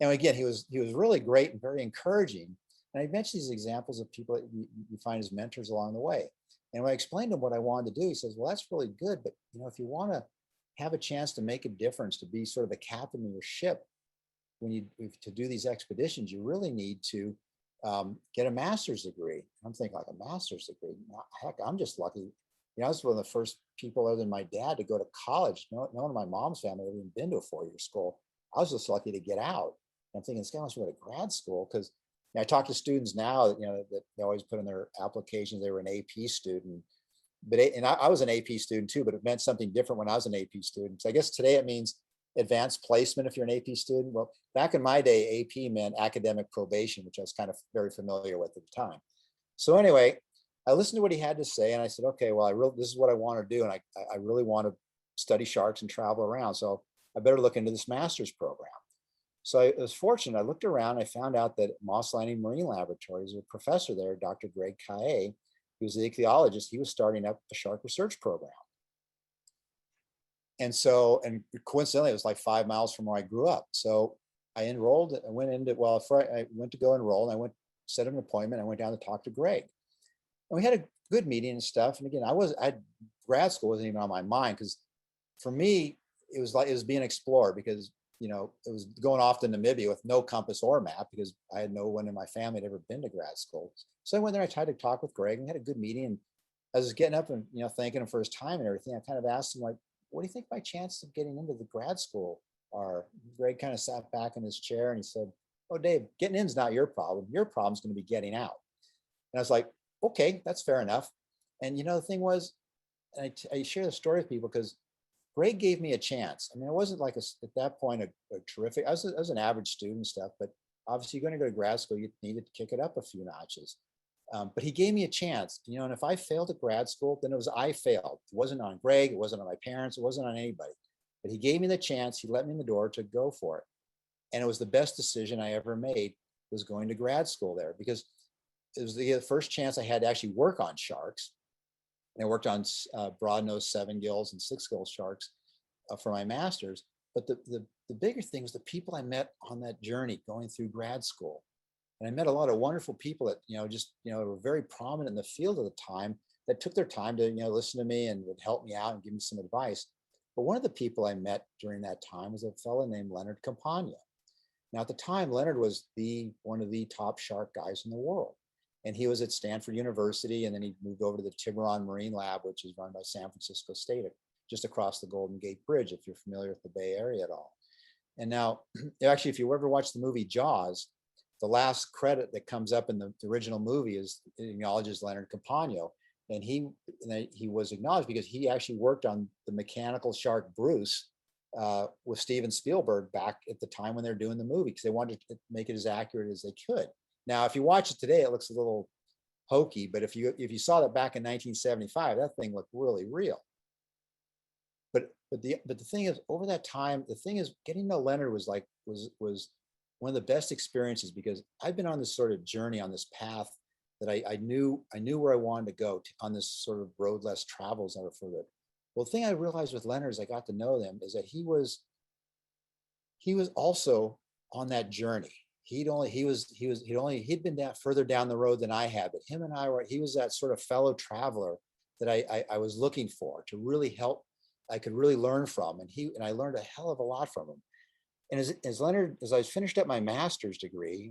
And again, he was really great and very encouraging. And I mentioned these examples of people that you find as mentors along the way. And when I explained to him what I wanted to do, he says, well, that's really good. But, if you want to have a chance to make a difference, to be sort of the captain of your ship, to do these expeditions, you really need to get a master's degree. I'm thinking, like, a master's degree? Heck, I'm just lucky. I was one of the first people other than my dad to go to college. No one in my mom's family had even been to a 4-year school. I was just lucky to get out. And I'm thinking, this guy wants to go to grad school, because I talk to students now that, that they always put in their applications they were an AP student. But I was an AP student too, but it meant something different when I was an AP student. So I guess today it means advanced placement if you're an AP student. Well, back in my day, AP meant academic probation, which I was kind of very familiar with at the time. So anyway, I listened to what he had to say, and I said, okay, well, this is what I want to do, and I really want to study sharks and travel around. So I better look into this master's program. So I was fortunate. I looked around. I found out that Moss Landing Marine Laboratories, a professor there, Dr. Greg Kaye, he was the ichthyologist. He was starting up a shark research program. And coincidentally, it was like 5 miles from where I grew up. So I enrolled. I went I went to go enroll, and I set an appointment. I went down to talk to Greg. And we had a good meeting and stuff. And again, grad school wasn't even on my mind, because for me, it was being explored, because, it was going off to Namibia with no compass or map, because I had no one in my family had ever been to grad school. So I went there, I tried to talk with Greg, and we had a good meeting. And I was getting up and, thanking him for his time and everything. I kind of asked him, like, what do you think my chances of getting into the grad school are? Greg kind of sat back in his chair and he said, oh, Dave, getting in is not your problem. Your problem is going to be getting out. And I was like, okay, that's fair enough. And, the thing was, and I share the story with people because Greg gave me a chance. I mean, I wasn't like at that point a terrific. I was an average student and stuff, but obviously you're going to go to grad school, you needed to kick it up a few notches. But he gave me a chance, and if I failed at grad school, then it was I failed. It wasn't on Greg, it wasn't on my parents, it wasn't on anybody. But he gave me the chance. He let me in the door to go for it, and it was the best decision I ever made, was going to grad school there, because it was the first chance I had to actually work on sharks. And I worked on broad-nosed 7-gills and 6-gill sharks for my master's. But the bigger thing was the people I met on that journey going through grad school. And I met a lot of wonderful people that, were very prominent in the field at the time, that took their time to, listen to me and would help me out and give me some advice. But one of the people I met during that time was a fellow named Leonard Campagna. Now, at the time, Leonard was one of the top shark guys in the world. And he was at Stanford University, and then he moved over to the Tiburon Marine Lab, which is run by San Francisco State, just across the Golden Gate Bridge, if you're familiar with the Bay Area at all. And now, actually, if you ever watched the movie Jaws, the last credit that comes up in the original movie acknowledges Leonard Campagna. And he was acknowledged because he actually worked on the mechanical shark Bruce with Steven Spielberg back at the time when they were doing the movie, because they wanted to make it as accurate as they could. Now, if you watch it today, it looks a little hokey, but if you saw that back in 1975, that thing looked really real. But the thing is, over that time, getting to know Leonard was one of the best experiences, because I've been on this sort of journey, on this path that I knew where I wanted to go on this sort of road less traveled, as I refer to it. Well, the thing I realized with Leonard as I got to know them is that he was also on that journey. He'd been further down the road than I had, but he was that sort of fellow traveler that I was looking for, to really help. I could really learn from, and I learned a hell of a lot from him. And as I was finished up my master's degree,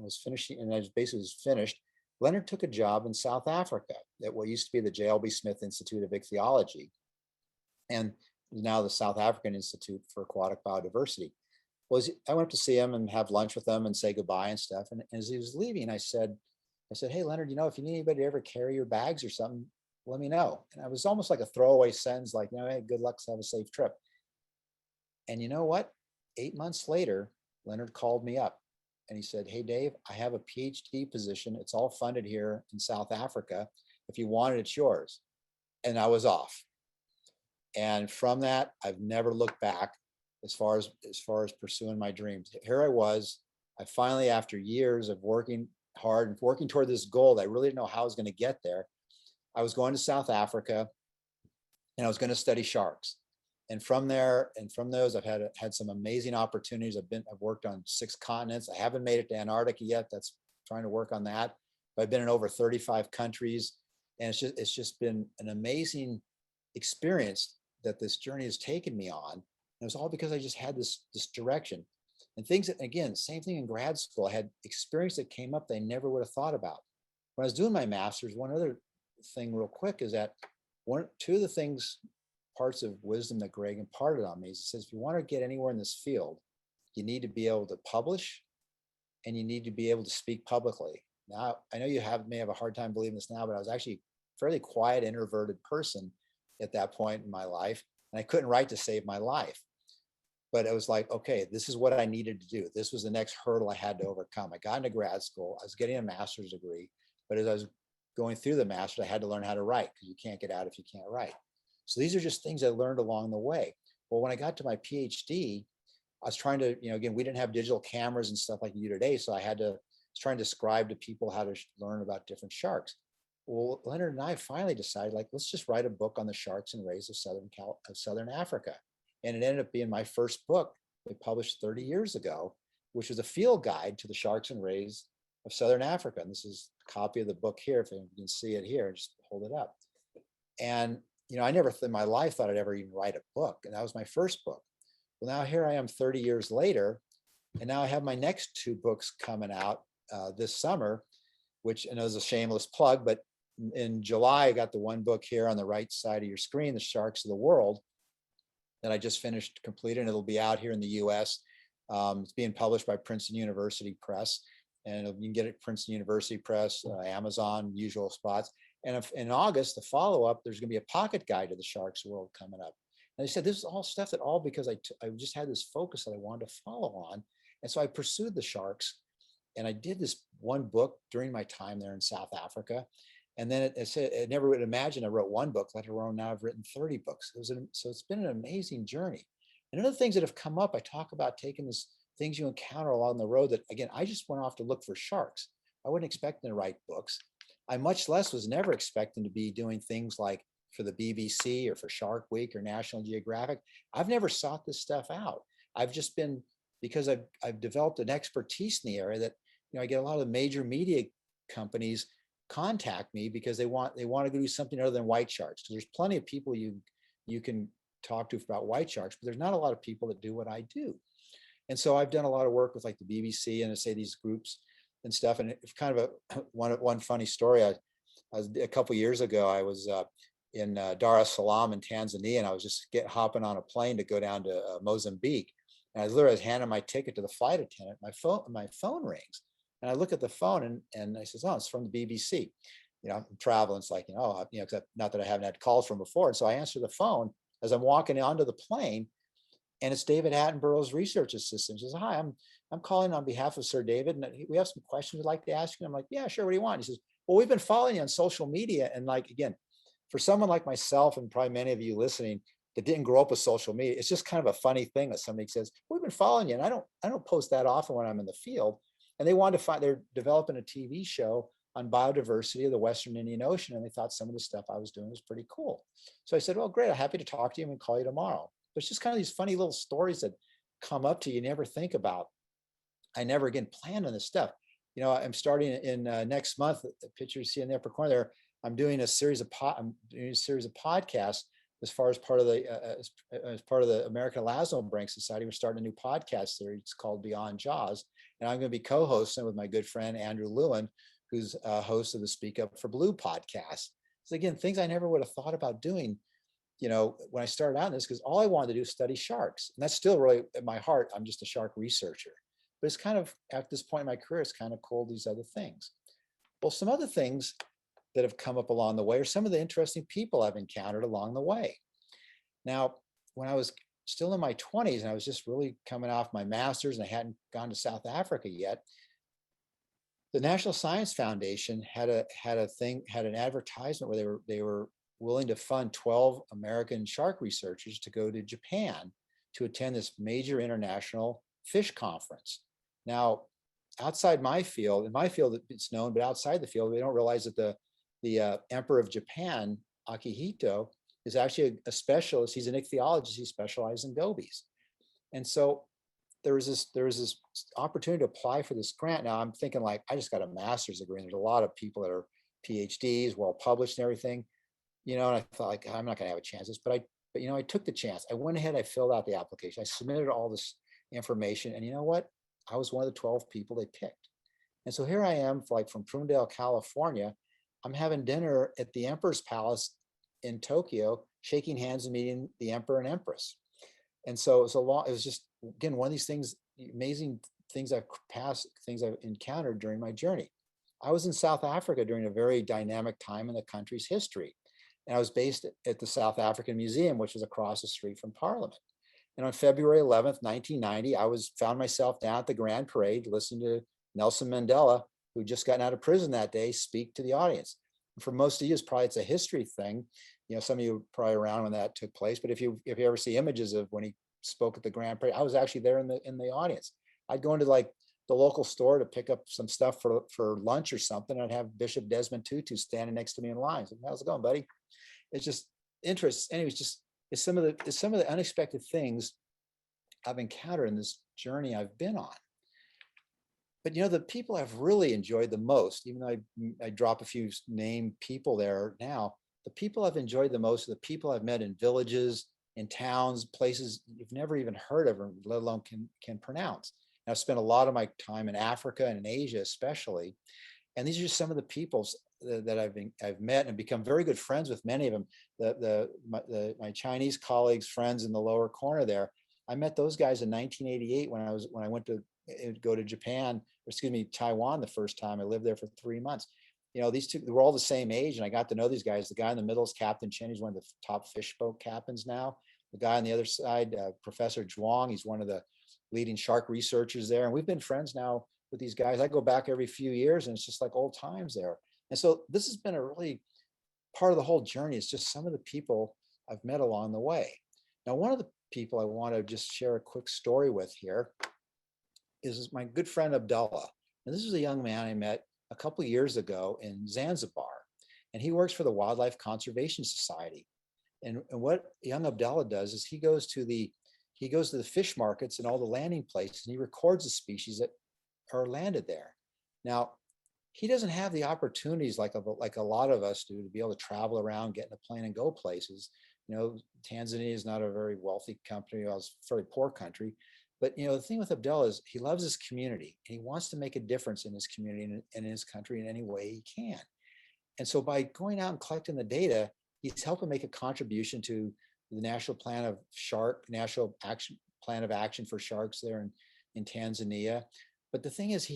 Leonard took a job in South Africa at what used to be the J.L.B. Smith Institute of Ichthyology, and now the South African Institute for Aquatic Biodiversity. I went up to see him and have lunch with him and say goodbye and stuff. And as he was leaving, I said, hey, Leonard, if you need anybody to ever carry your bags or something, let me know. And I was almost like a throwaway sentence, like, hey, good luck, have a safe trip. And you know what? 8 months later, Leonard called me up and he said, "Hey, Dave, I have a PhD position. It's all funded here in South Africa. If you want it, it's yours." And I was off. And from that, I've never looked back as far as pursuing my dreams. Here I was. I finally, after years of working hard and working toward this goal that I really didn't know how I was going to get there, I was going to South Africa and I was going to study sharks. And from there, and from those, I've had some amazing opportunities. I've worked on 6 continents. I haven't made it to Antarctica yet. That's trying to work on that. But I've been in over 35 countries, and it's just been an amazing experience that this journey has taken me on. And it was all because I just had this direction and things that, again, same thing in grad school. I had experience that came up that I never would have thought about. When I was doing my master's, one other thing real quick is that two of the things, parts of wisdom that Greg imparted on me is, he says, if you want to get anywhere in this field, you need to be able to publish and you need to be able to speak publicly. Now, I know you may have a hard time believing this now, but I was actually a fairly quiet, introverted person at that point in my life, and I couldn't write to save my life. But it was like, okay, this is what I needed to do. This was the next hurdle I had to overcome. I got into grad school. I was getting a master's degree, but as I was going through the master's, I had to learn how to write, because you can't get out if you can't write. So these are just things I learned along the way. Well, when I got to my PhD, I was trying to, again, we didn't have digital cameras and stuff like you do today. So I was trying to describe to people how to learn about different sharks. Well, Leonard and I finally decided, like, let's just write a book on the sharks and rays of Southern Africa. And it ended up being my first book. It published 30 years ago, which was a field guide to the sharks and rays of Southern Africa. And this is a copy of the book here. If you can see it here, just hold it up. And I never in my life thought I'd ever even write a book. And that was my first book. Well, now here I am 30 years later, and now I have my next 2 books coming out this summer, which I know is a shameless plug, but in July, I got the one book here on the right side of your screen, The Sharks of the World, that I just finished completing. It'll be out here in the US. It's being published by Princeton University Press, and you can get it at Princeton University Press, Amazon, usual spots. And in August, the follow-up, there's going to be a pocket guide to the sharks world coming up. And I said, this is all stuff that all because I just had this focus that I wanted to follow on. And so I pursued the sharks, and I did this one book during my time there in South Africa. And then I never would imagine I wrote one book, let alone now I've written 30 books. So it's been an amazing journey. And other things that have come up, I talk about taking this things you encounter along the road that, again, I just went off to look for sharks. I wasn't expecting to write books. I much less was never expecting to be doing things like for the BBC or for Shark Week or National Geographic. I've never sought this stuff out. I've just been, because I've developed an expertise in the area that, I get a lot of major media companies contact me because they want to go do something other than white sharks. Because there's plenty of people you can talk to about white sharks, but there's not a lot of people that do what I do. And so I've done a lot of work with like the BBC and I say these groups and stuff. And it's kind of one funny story. I was a couple of years ago. I was in Dar es Salaam in Tanzania, and I was just hopping on a plane to go down to Mozambique. And I literally was handing my ticket to the flight attendant. My phone rings, and I look at the phone, and I says, "Oh, it's from the BBC." I'm traveling. It's like, except not that I haven't had calls from before. And so I answer the phone as I'm walking onto the plane, and it's David Attenborough's research assistant. He says, "Hi, I'm calling on behalf of Sir David, and we have some questions we'd like to ask you." I'm like, "Yeah, sure. What do you want?" He says, "Well, we've been following you on social media, and like, again, for someone like myself and probably many of you listening that didn't grow up with social media, it's just kind of a funny thing that somebody says, we've been following you." And I don't post that often when I'm in the field. And they wanted to they're developing a TV show on biodiversity of the Western Indian Ocean. And they thought some of the stuff I was doing was pretty cool. So I said, "Well, great. I'm happy to talk to you and call you tomorrow." But it's just kind of these funny little stories that come up to you never think about. I never again planned on this stuff. I'm starting in next month. The picture you see in the upper corner there, I'm doing a series of podcasts as far as part of the American Elasmobranch Society. We're starting a new podcast series. It's called Beyond Jaws, and I'm going to be co-hosting with my good friend Andrew Lewin, who's a host of the Speak Up for Blue podcast. So again, things I never would have thought about doing, when I started out in this, because all I wanted to do is study sharks, and that's still really at my heart. I'm just a shark researcher, but it's kind of at this point in my career, it's kind of cool these other things. Well, some other things that have come up along the way are some of the interesting people I've encountered along the way. Now, when I was still in my 20s, and I was just really coming off my master's, and I hadn't gone to South Africa yet. The National Science Foundation had an advertisement where they were willing to fund 12 American shark researchers to go to Japan to attend this major international fish conference. Now, outside my field, in my field it's known, but outside the field, we don't realize that the Emperor of Japan, Akihito, is actually a specialist. He's an ichthyologist. He specializes in gobies. And so there was this opportunity to apply for this grant. Now I'm thinking, like, I just got a master's degree, and there's a lot of people that are PhDs, well published and everything, and I thought, like, I'm not going to have a chance. But I took the chance. I went ahead, I filled out the application, I submitted all this information, and you know what? I was one of the 12 people they picked. And so here I am, like, from Prunedale, California. I'm having dinner at the Emperor's Palace in Tokyo, shaking hands and meeting the Emperor and Empress. And so it was just, again, one of these things, amazing things I've encountered during my journey. I was in South Africa during a very dynamic time in the country's history. And I was based at the South African Museum, which is across the street from Parliament. And on February 11th, 1990, I found myself down at the Grand Parade listening to Nelson Mandela, who had just gotten out of prison that day, speak to the audience. And for most of you, it's a history thing. Some of you were probably around when that took place, but if you ever see images of when he spoke at the Grand Parade, I was actually there in the audience. I'd go into, like, the local store to pick up some stuff for lunch or something. I'd have Bishop Desmond Tutu standing next to me in line. So, how's it going, buddy? It's just interest. Anyways, it's some of the unexpected things I've encountered in this journey I've been on. But the people I've really enjoyed the most, even though I drop a few named people there now, the people I've enjoyed the most are the people I've met in villages, in towns, places you've never even heard of, or let alone can pronounce. And I've spent a lot of my time in Africa and in Asia, especially. And these are just some of the people that I've met and become very good friends with. Many of them, my Chinese colleagues, friends in the lower corner there. I met those guys in 1988 when I went to go to Japan, Taiwan the first time. I lived there for 3 months. These two were all the same age, and I got to know these guys. The guy in the middle is Captain Chen. He's one of the top fish boat captains now. The guy on the other side, Professor Zhuang, he's one of the leading shark researchers there. And we've been friends now with these guys. I go back every few years, and it's just like old times there. And so this has been a really part of the whole journey. It's just some of the people I've met along the way. Now, one of the people I want to just share a quick story with here is my good friend Abdullah. And this is a young man I met a couple of years ago in Zanzibar, and he works for the Wildlife Conservation Society. And what young Abdullah does is he goes to the fish markets and all the landing places, and he records the species that are landed there. Now, he doesn't have the opportunities like a lot of us do to be able to travel around, get in a plane, and go places. Tanzania is not a very wealthy country. It was a very poor country. But the thing with Abdullah is he loves his community, and he wants to make a difference in his community and in his country in any way he can. And so by going out and collecting the data, he's helping make a contribution to the National Plan of Action for Sharks there in Tanzania. But the thing is,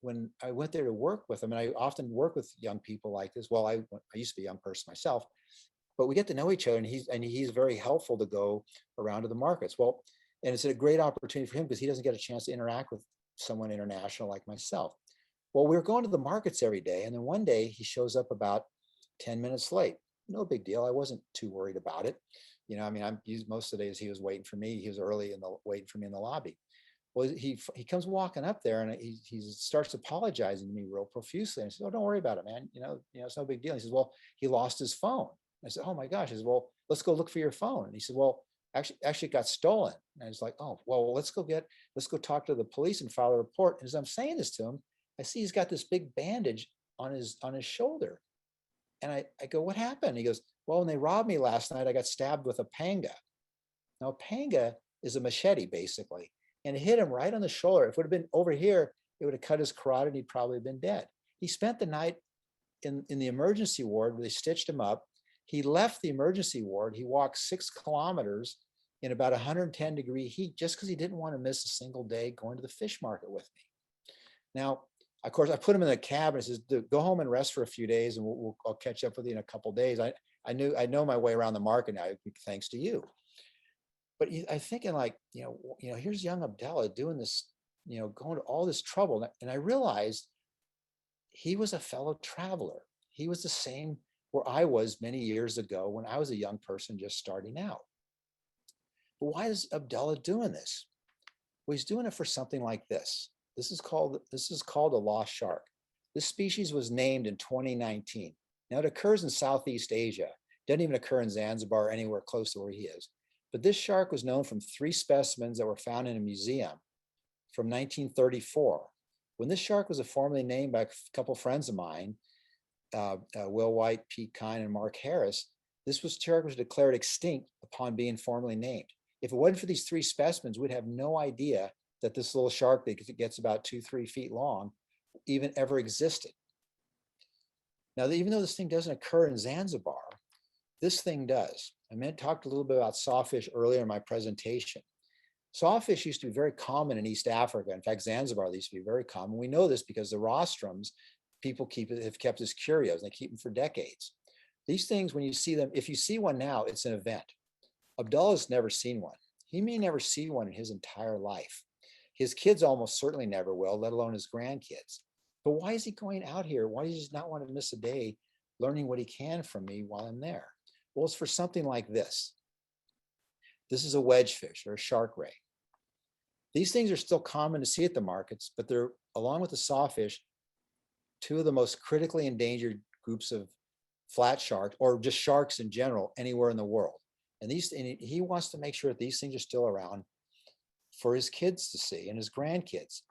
when I went there to work with him, and I often work with young people like this. Well, I used to be a young person myself, but we get to know each other, and he's very helpful to go around to the markets. Well, and it's a great opportunity for him because he doesn't get a chance to interact with someone international like myself. Well, we were going to the markets every day, and then one day he shows up about 10 minutes late. No big deal. I wasn't too worried about it. I'm used most of the days he was waiting for me. He was early waiting for me in the lobby. Well, he comes walking up there, and he starts apologizing to me real profusely. And I said, "Oh, don't worry about it, man. It's no big deal." He says, "Well, he lost his phone." I said, "Oh my gosh." He says, "Well, let's go look for your phone." And he said, "Well, actually it got stolen." And I was like, "Oh, well, let's go talk to the police and file a report." And as I'm saying this to him, I see he's got this big bandage on his shoulder. And I go, "What happened?" He goes, "Well, when they robbed me last night, I got stabbed with a panga." Now, a panga is a machete, basically, and it hit him right on the shoulder. If it would have been over here, it would have cut his carotid, and he'd probably been dead. He spent the night in the emergency ward where they stitched him up. He left the emergency ward. He walked 6 kilometers in about 110-degree heat just because he didn't want to miss a single day going to the fish market with me. Now, of course, I put him in a cab and says, "Go home and rest for a few days, and I'll catch up with you in a couple of days." I know my way around the market now, thanks to you. But I'm thinking like, here's young Abdallah doing this, going to all this trouble. And I realized he was a fellow traveler. He was the same where I was many years ago when I was a young person just starting out. But why is Abdallah doing this? Well, he's doing it for something like this. This is called a lost shark. This species was named in 2019. Now it occurs in Southeast Asia. It doesn't even occur in Zanzibar or anywhere close to where he is. But this shark was known from 3 specimens that were found in a museum from 1934. When this shark was formally named by a couple friends of mine, Will White, Pete Kine, and Mark Harris, this shark was declared extinct upon being formally named. If it wasn't for these 3 specimens, we'd have no idea that this little shark that gets about 2-3 feet long even ever existed. Now, even though this thing doesn't occur in Zanzibar, this thing does. I talked a little bit about sawfish earlier in my presentation. Sawfish used to be very common in East Africa. In fact, Zanzibar used to be very common. We know this because the rostrums, people have kept as curios, and they keep them for decades. These things, when you see them, if you see one now, it's an event. Abdullah's never seen one. He may never see one in his entire life. His kids almost certainly never will, let alone his grandkids. But why is he going out here? Why does he not want to miss a day learning what he can from me while I'm there? Well, it's for something like this. This is a wedgefish or a shark ray. These things are still common to see at the markets, but they're, along with the sawfish, 2 of the most critically endangered groups of flat sharks, or just sharks in general, anywhere in the world. And he wants to make sure that these things are still around for his kids to see and his grandkids.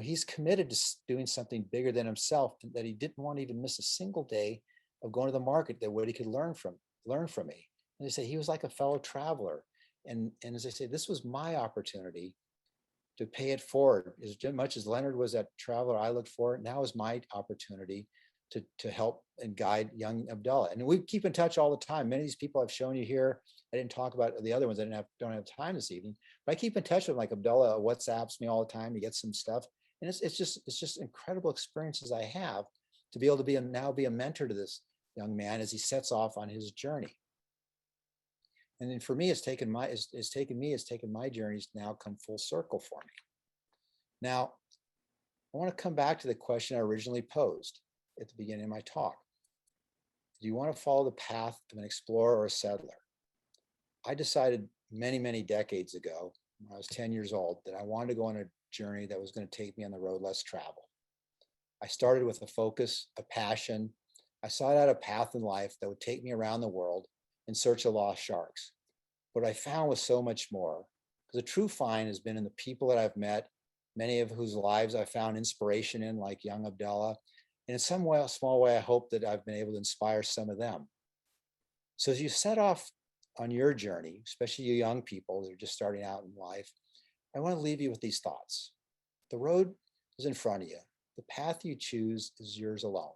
He's committed to doing something bigger than himself, that he didn't want to even miss a single day of going to the market, that what he could learn from me. And they say he was like a fellow traveler. And as I say, this was my opportunity to pay it forward. As much as Leonard was that traveler I looked for, now is my opportunity to help and guide young Abdallah. And we keep in touch all the time. Many of these people I've shown you here, I didn't talk about the other ones. I don't have time this evening, but I keep in touch with them. Like Abdallah WhatsApps me all the time to get some stuff. And it's just incredible experiences I have to be able to now be a mentor to this young man as he sets off on his journey. And then for me, it's taken my journeys now come full circle for me. Now, I want to come back to the question I originally posed at the beginning of my talk. Do you want to follow the path of an explorer or a settler? I decided many, many decades ago, when I was 10 years old, that I wanted to go on a journey that was going to take me on the road less traveled. I started with a focus, a passion. I sought out a path in life that would take me around the world in search of lost sharks. What I found was so much more. The true find has been in the people that I've met, many of whose lives I found inspiration in, like young Abdallah. And in some way, a small way, I hope that I've been able to inspire some of them. So as you set off on your journey, especially you young people that are just starting out in life, I want to leave you with these thoughts. The road is in front of you. The path you choose is yours alone.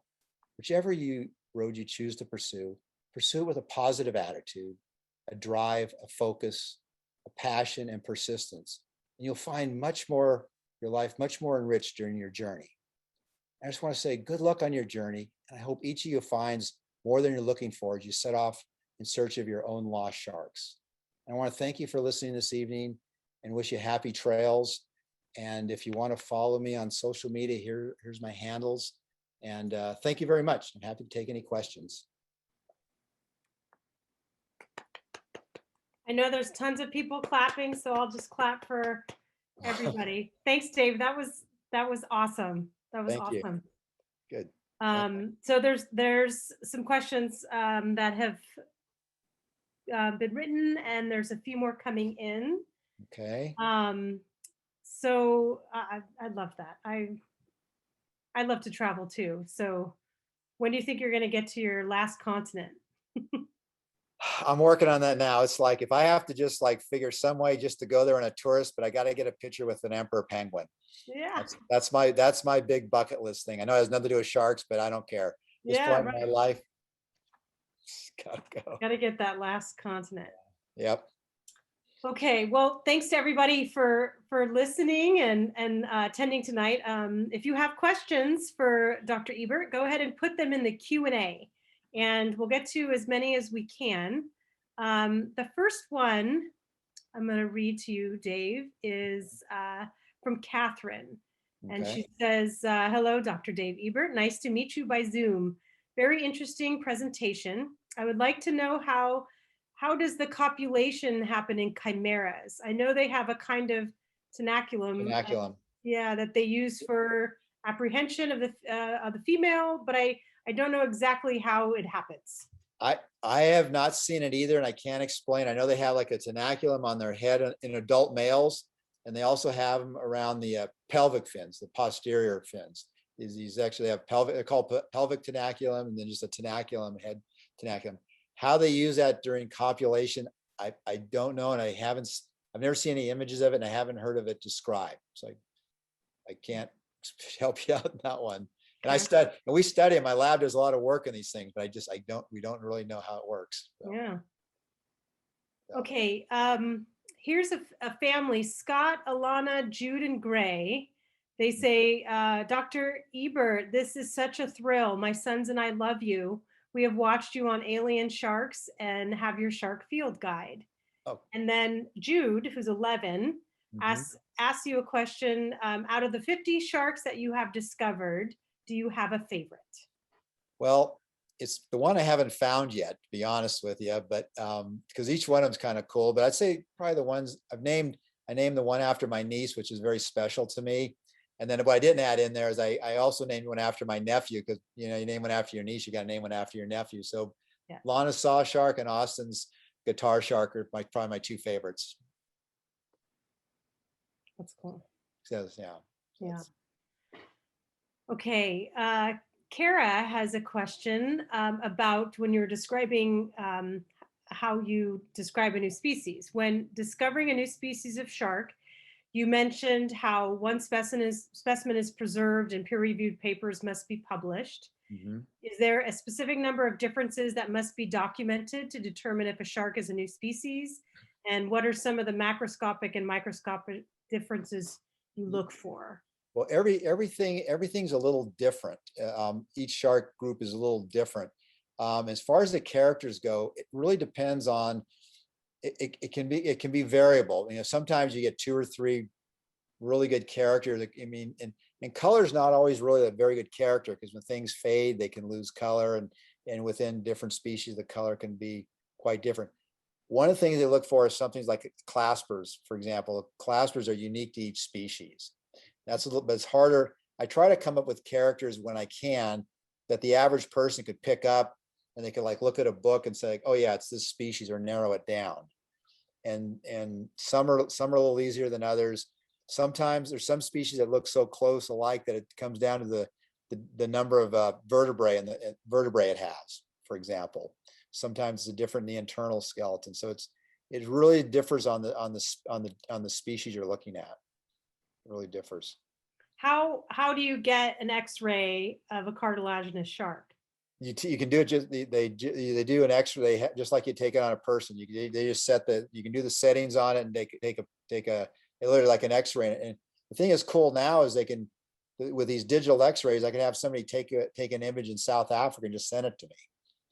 Whichever road you choose to pursue it with a positive attitude, a drive, a focus, a passion, and persistence. And you'll find your life much more enriched during your journey. I just want to say good luck on your journey. And I hope each of you finds more than you're looking for as you set off in search of your own lost sharks. And I want to thank you for listening this evening and wish you happy trails. And if you want to follow me on social media, here's my handles. And thank you very much. I'm happy to take any questions. I know there's tons of people clapping, so I'll just clap for everybody. Thanks, Dave. That was awesome. That was Thank you. awesome. Good. So there's some questions that have been written, and there's a few more coming in. Okay. So I love that. I love to travel too. So when do you think you're going to get to your last continent? I'm working on that now. It's like if I have to just like figure some way just to go there on a tourist, but I got to get a picture with an emperor penguin. Yeah. That's my big bucket list thing. I know it has nothing to do with sharks, but I don't care. This point in my life, gotta go. Gotta get that last continent. Yep. Okay, well, thanks to everybody for listening and attending tonight. If you have questions for Dr. Ebert, go ahead and put them in the Q&A, and we'll get to as many as we can. The first one I'm going to read to you, Dave, is from Catherine. And Okay. she says, hello, Dr. Dave Ebert. Nice to meet you by Zoom. Very interesting presentation. I would like to know how does the copulation happen in chimeras? I know they have a kind of tenaculum, Vernaculum. yeah, that they use for apprehension of the female, but I don't know exactly how it happens. I have not seen it either, and I can't explain. I know they have like a tenaculum on their head in adult males, and they also have them around the pelvic fins, the posterior fins. These actually have pelvic, they're called pelvic tenaculum, and then just a tenaculum, head tenaculum. How they use that during copulation, I don't know, and I've never seen any images of it, and I haven't heard of it described. So I can't help you out in that one. And we study, my lab does a lot of work in these things, but we don't really know how it works. So. Yeah. So. Okay. Here's a family, Scott, Alana, Jude, and Gray. They say, Dr. Ebert, this is such a thrill. My sons and I love you. We have watched you on Alien Sharks and have your shark field guide. Oh. And then Jude, who's 11, asks you a question. Out of the 50 sharks that you have discovered, do you have a favorite? Well, it's the one I haven't found yet, to be honest with you, but because each one of them's kind of cool. But I'd say probably the ones I named the one after my niece, which is very special to me. And then what I didn't add in there is I also named one after my nephew, because you name one after your niece, you got to name one after your nephew. So yeah. Lana's saw shark and Austin's guitar shark are probably my two favorites. That's cool. So, yeah. Yeah. Okay. Kara has a question about when you're describing how you describe a new species. When discovering a new species of shark, you mentioned how one specimen is preserved and peer-reviewed papers must be published. Mm-hmm. Is there a specific number of differences that must be documented to determine if a shark is a new species? And what are some of the macroscopic and microscopic differences you look for? Well, everything's a little different. Each shark group is a little different. As far as the characters go, it really depends on. It can be variable. Sometimes you get 2 or 3 really good characters. I mean, and color is not always really a very good character, because when things fade, they can lose color, and within different species, the color can be quite different. One of the things they look for is something like claspers, for example. Claspers are unique to each species. That's a little bit harder. I try to come up with characters when I can that the average person could pick up, and they could like look at a book and say, oh yeah, it's this species, or narrow it down. And some are a little easier than others. Sometimes there's some species that look so close alike that it comes down to the number of vertebrae and the vertebrae it has, for example. Sometimes it's different in the internal skeleton. So it really differs on the species you're looking at. It really differs. How do you get an X-ray of a cartilaginous shark? You can do it. Just they do an X-ray just like you take it on a person. They just you can do the settings on it, and they take a literally like an X-ray. And the thing is cool now is they can, with these digital X-rays, I can have somebody take an image in South Africa and just send it to me,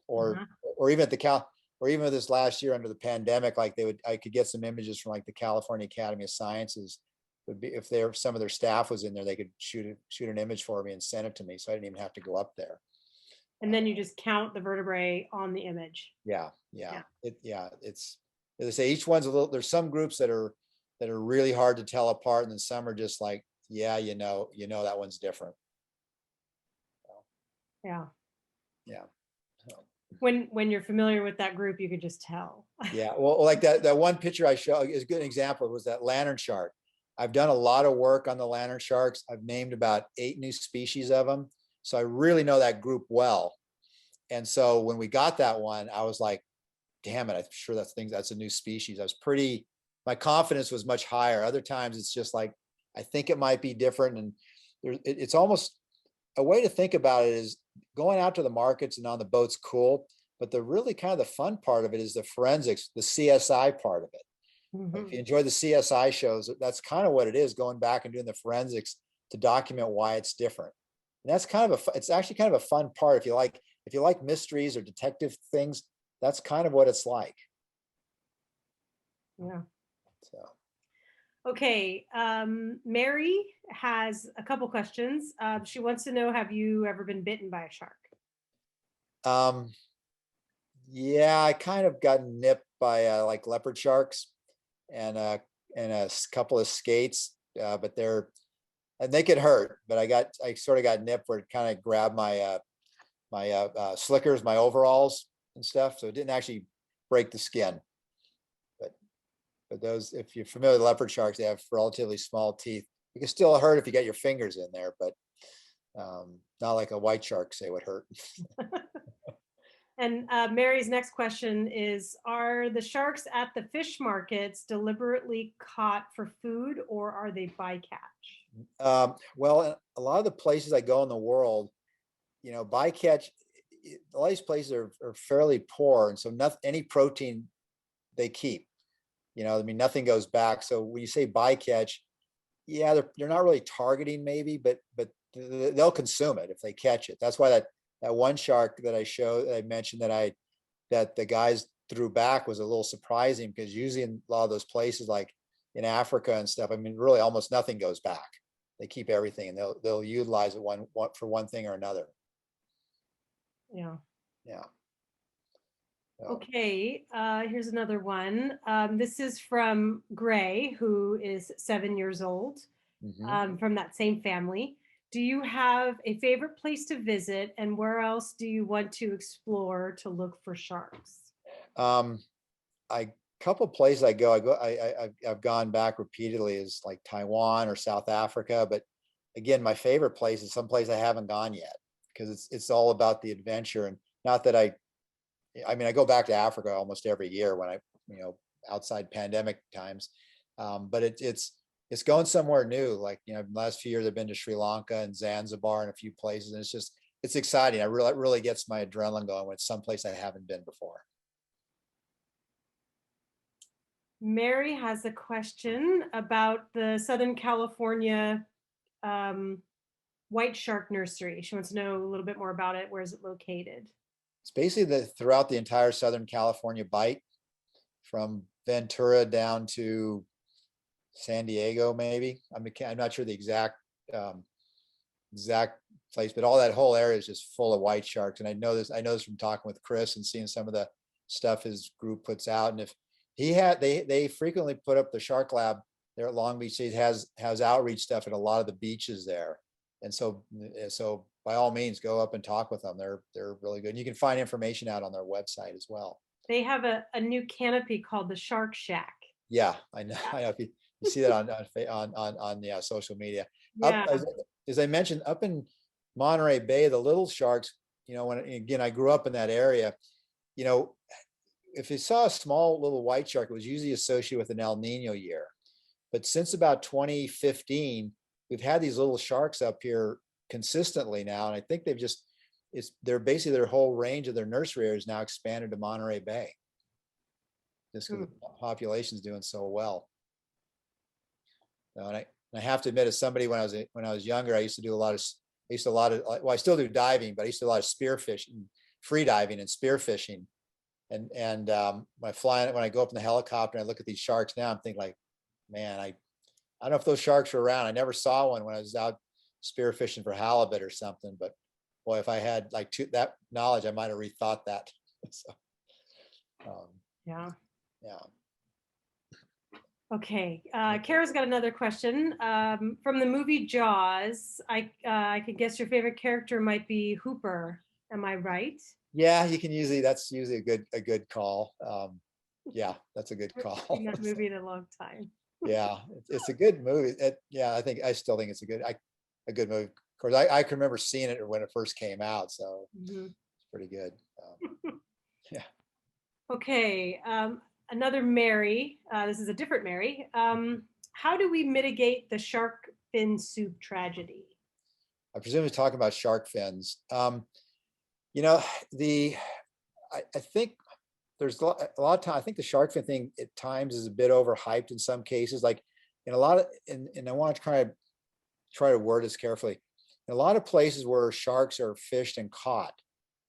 or even at or even this last year under the pandemic, like I could get some images from like the California Academy of Sciences. Would be if some of their staff was in there, they could shoot an image for me and send it to me, so I didn't even have to go up there. And then you just count the vertebrae on the image. Yeah. It's, as I say, each one's a little. There's some groups that are really hard to tell apart, and then some are just like, yeah, that one's different. So, yeah. When you're familiar with that group, you could just tell. Yeah. Well, like that one picture I show is a good example. It was that lantern shark. I've done a lot of work on the lantern sharks. I've named about 8 new species of them. So I really know that group well. And so when we got that one, I was like, damn it, I'm sure that's a new species. My confidence was much higher. Other times it's just like, I think it might be different. And it's almost a way to think about it is going out to the markets and on the boat's cool. But the really kind of the fun part of it is the forensics, the CSI part of it. If you enjoy the CSI shows, that's kind of what it is, going back and doing the forensics to document why it's different. And that's it's actually kind of a fun part. If you like mysteries or detective things, that's kind of what it's like. Yeah. So, Okay, Mary has a couple questions. She wants to know, have you ever been bitten by a shark? um, yeah, I kind of got nipped by like leopard sharks and couple of skates, but and they could hurt. But I sort of got nipped where it kind of grabbed my slickers, my overalls and stuff. So it didn't actually break the skin. But those, if you're familiar with leopard sharks, they have relatively small teeth. You can still hurt if you get your fingers in there, but not like a white shark, say, would hurt. And Mary's next question is, are the sharks at the fish markets deliberately caught for food, or are they bycatch? Well, a lot of the places I go in the world, bycatch, a lot of these places are fairly poor, and so any protein they keep. I mean, nothing goes back. So when you say bycatch, yeah, they're not really targeting maybe, but they'll consume it if they catch it. That's why that one shark that I mentioned that the guys threw back was a little surprising, because usually in a lot of those places like in Africa and stuff, I mean, really almost nothing goes back. They keep everything, and they'll utilize it for one thing or another. Yeah. Yeah. So, Okay, here's another one. This is from Gray, who is 7 years old, mhm. from that same family. Do you have a favorite place to visit, and where else do you want to explore to look for sharks? Um, I couple places I've gone back repeatedly is like Taiwan or South Africa, but again, my favorite place is someplace I haven't gone yet, because it's all about the adventure. And not that I mean, I go back to Africa almost every year when outside pandemic times, but it's going somewhere new. Like, the last few years I've been to Sri Lanka and Zanzibar and a few places, and it's exciting. It really gets my adrenaline going when it's someplace I haven't been before. Mary has a question about the Southern California um, white shark nursery. She wants to know a little bit more about it. Where is it located? It's basically throughout the entire Southern California bight, from Ventura down to San Diego, maybe. I'm not sure the exact place, but all that whole area is just full of white sharks. And I know this from talking with Chris and seeing some of the stuff his group puts out. And if they frequently put up the Shark Lab there at Long Beach. He has outreach stuff at a lot of the beaches there. And so by all means, go up and talk with them. They're really good. And you can find information out on their website as well. They have a new canopy called the Shark Shack. Yeah, I know. I know. If you see that on the social media. Yeah. As I mentioned, up in Monterey Bay, the little sharks. When again I grew up in that area. If you saw a small little white shark, it was usually associated with an El Nino year. But since about 2015, we've had these little sharks up here consistently now, and I think they're basically their whole range of their nursery area is now expanded to Monterey Bay, just because the population's doing so well. And I have to admit, as somebody when I was younger, I used to do a lot of well, I still do diving, but I used to do a lot of spear fishing, free diving and spear fishing. And when I go up in the helicopter and I look at these sharks now, I'm thinking like, man, I don't know if those sharks are around. I never saw one when I was out spear fishing for halibut or something, but boy, if I had that knowledge, I might have rethought that. So, Yeah. yeah. Okay. Kara's got another question. From the movie Jaws, I could guess your favorite character might be Hooper. Am I right? Yeah, that's usually a good call. Yeah, that's a good call. Seen that movie in a long time. Yeah, it's a good movie. Yeah, I still think it's a good movie. Of course, I can remember seeing it when it first came out, so it's pretty good. Yeah. Okay, another Mary. This is a different Mary. How do we mitigate the shark fin soup tragedy? I presume he's talking about shark fins. I think there's a lot of time. I think the shark fin thing at times is a bit overhyped in some cases. Like in a lot of, and I want to try to word this carefully. In a lot of places where sharks are fished and caught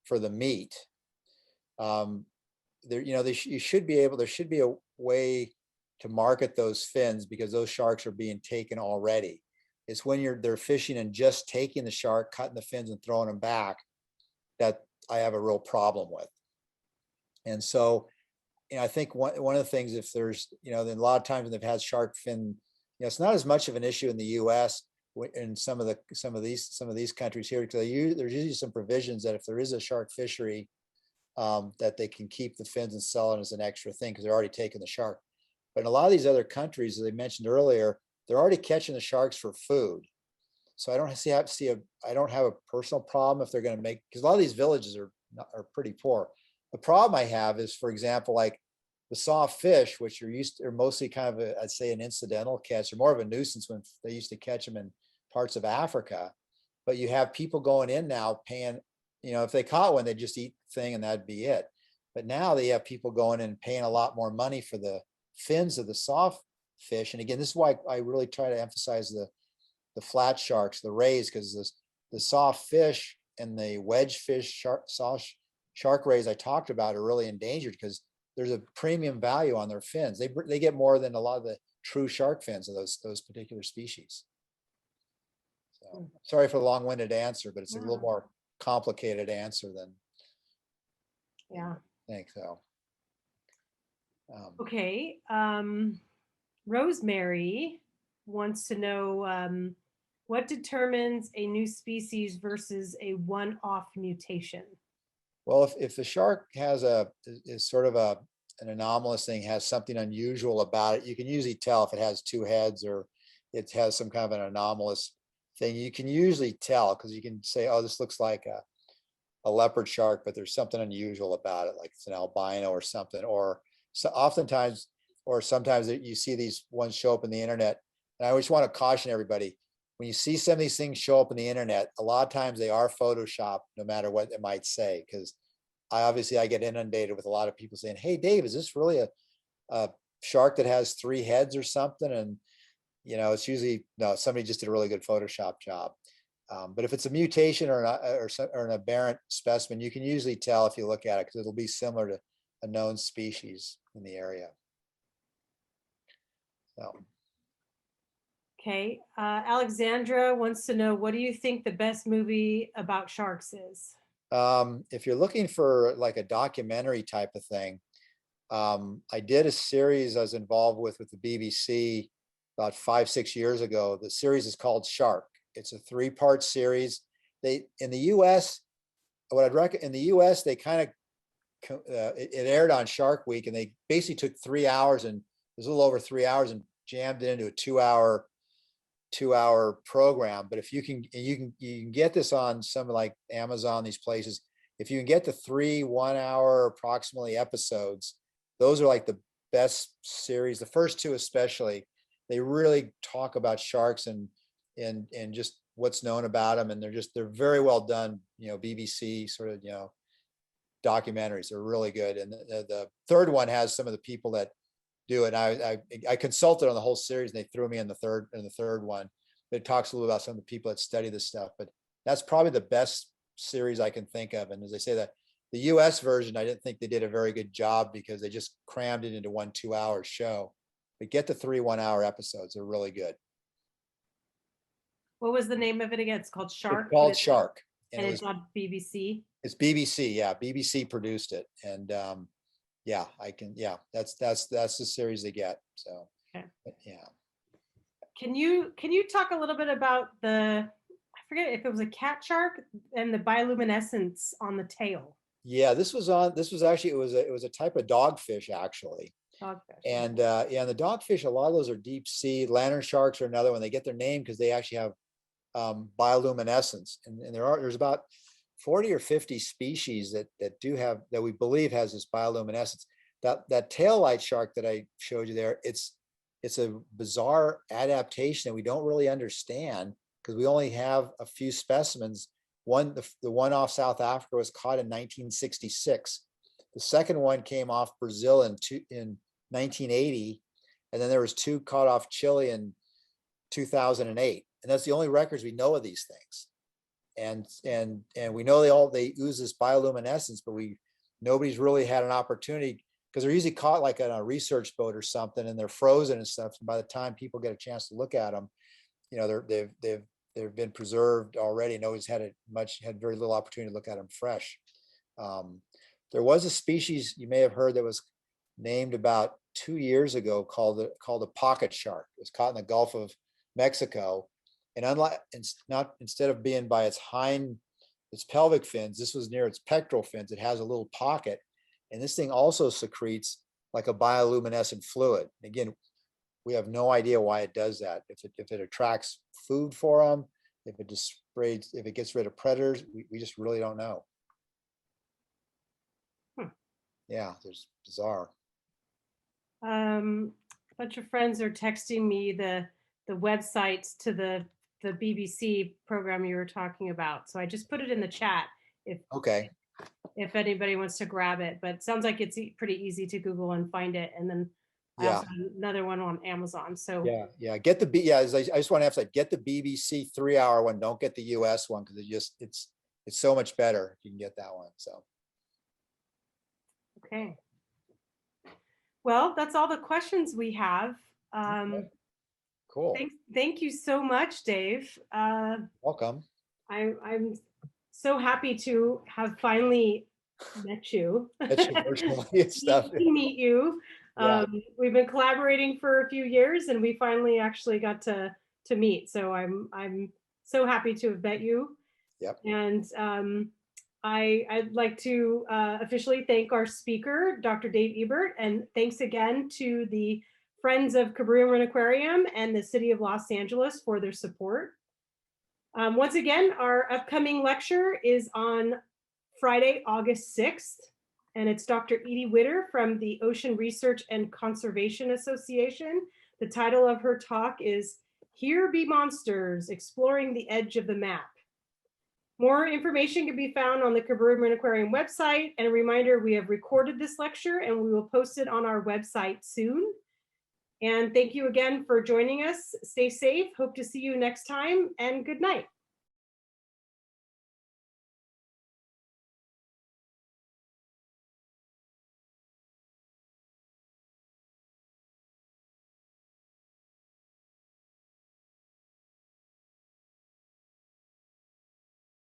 for the meat, there should be a way to market those fins because those sharks are being taken already. It's when they're fishing and just taking the shark, cutting the fins and throwing them back, that I have a real problem with. And so, I think one of the things, if there's, then a lot of times when they've had shark fin, it's not as much of an issue in the U.S. in some of these countries here, because there's usually some provisions that if there is a shark fishery, that they can keep the fins and sell it as an extra thing because they're already taking the shark. But in a lot of these other countries, as I mentioned earlier, they're already catching the sharks for food. So I don't have a personal problem if they're going to make, because a lot of these villages are pretty poor. The problem I have is, for example, like the soft fish, which are mostly kind of I'd say an incidental catch, or more of a nuisance when they used to catch them in parts of Africa. But you have people going in now paying, if they caught one, they'd just eat the thing and that'd be it. But now they have people going in and paying a lot more money for the fins of the soft fish. And again, this is why I really try to emphasize the flat sharks, the rays, because the soft fish and the wedge fish, soft shark rays I talked about are really endangered because there's a premium value on their fins. They get more than a lot of the true shark fins of those particular species. So sorry for the long-winded answer, but it's a little more complicated answer than I think so. Okay. Rosemary wants to know what determines a new species versus a one-off mutation? Well, if the shark is sort of an anomalous thing, has something unusual about it, you can usually tell if it has two heads or it has some kind of an anomalous thing. You can usually tell because you can say, oh, this looks like a leopard shark, but there's something unusual about it, like it's an albino or something. Or so oftentimes, or sometimes you see these ones show up in the internet. And I always want to caution everybody, when you see some of these things show up in the internet, a lot of times they are Photoshopped, no matter what it might say. Because I get inundated with a lot of people saying, hey, Dave, is this really a shark that has three heads or something? And, it's usually, no, somebody just did a really good Photoshop job. But if it's a mutation or an aberrant specimen, you can usually tell if you look at it because it'll be similar to a known species in the area. So. Okay. Alexandra wants to know, what do you think the best movie about sharks is? If you're looking for like a documentary type of thing, I did a series I was involved with the BBC about 5-6 years ago. The series is called Shark. It's a 3-part series. In the US, in the US, they kind of, it aired on Shark Week, and they basically took 3 hours, and it was a little over 3 hours, and jammed it into a 2-hour program. But if you can get this on some like Amazon, these places, if you can get the 3 1-hour approximately episodes, those are like the best series. The first 2 especially, they really talk about sharks and just what's known about them, and they're very well done, BBC sort of documentaries. They're really good. And the third one has some of the people that do it. I consulted on the whole series, and they threw me in the third one. It talks a little about some of the people that study this stuff, but that's probably the best series I can think of. And as I say, that the US version, I didn't think they did a very good job because they just crammed it into 1 2-hour show. But get the 3 1-hour episodes. They're really good. What was the name of it again? It's called Shark. It's called Shark. And it's on BBC. It's BBC. Yeah. BBC produced it. And that's the series they get. So, okay. Yeah. Can you talk a little bit about I forget if it was a cat shark and the bioluminescence on the tail? Yeah, this was actually, it was a type of dogfish actually. Dogfish. And and the dogfish, a lot of those are deep sea. Lantern sharks are another one. They get their name because they actually have bioluminescence, and there's about 40 or 50 species that we believe has this bioluminescence. That tail light shark that I showed you there, it's a bizarre adaptation that we don't really understand because we only have a few specimens. The one off South Africa was caught in 1966. The second one came off Brazil in 1980, and then there was 2 caught off Chile in 2008, and that's the only records we know of these things. And we know they ooze this bioluminescence, but nobody's really had an opportunity, because they're usually caught like on a research boat or something, and they're frozen and stuff. And by the time people get a chance to look at them, you know, they've been preserved already. Nobody's had very little opportunity to look at them fresh. There was a species you may have heard that was named about 2 years ago called a pocket shark. It was caught in the Gulf of Mexico, and instead of being by its pelvic fins, this was near its pectoral fins. It has a little pocket, and this thing also secretes like a bioluminescent fluid. Again, we have no idea why it does that. If it attracts food for them, if it gets rid of predators, we just really don't know. Yeah, there's bizarre. A bunch of friends are texting me the websites to the BBC program you were talking about. So I just put it in the chat if anybody wants to grab it. But it sounds like it's pretty easy to Google and find it. And then I also have another one on Amazon. So yeah. Get the I just want to emphasize, get the BBC 3-hour one. Don't get the US one, because it's so much better if you can get that one. So okay. Well, that's all the questions we have. Cool. Thank you so much, Dave. Welcome. I'm so happy to have finally met you. Virtually and stuff. Meet you. Yeah. We've been collaborating for a few years, and we finally actually got to meet. So I'm so happy to have met you. Yep. And I'd like to officially thank our speaker, Dr. Dave Ebert, and thanks again to the Friends of Cabrillo Aquarium and the City of Los Angeles for their support. Once again, our upcoming lecture is on Friday, August 6th, and it's Dr. Edie Witter from the Ocean Research and Conservation Association. The title of her talk is Here Be Monsters, Exploring the Edge of the Map. More information can be found on the Cabrillo Aquarium website. And a reminder, we have recorded this lecture and we will post it on our website soon. And thank you again for joining us. Stay safe. Hope to see you next time, and good night.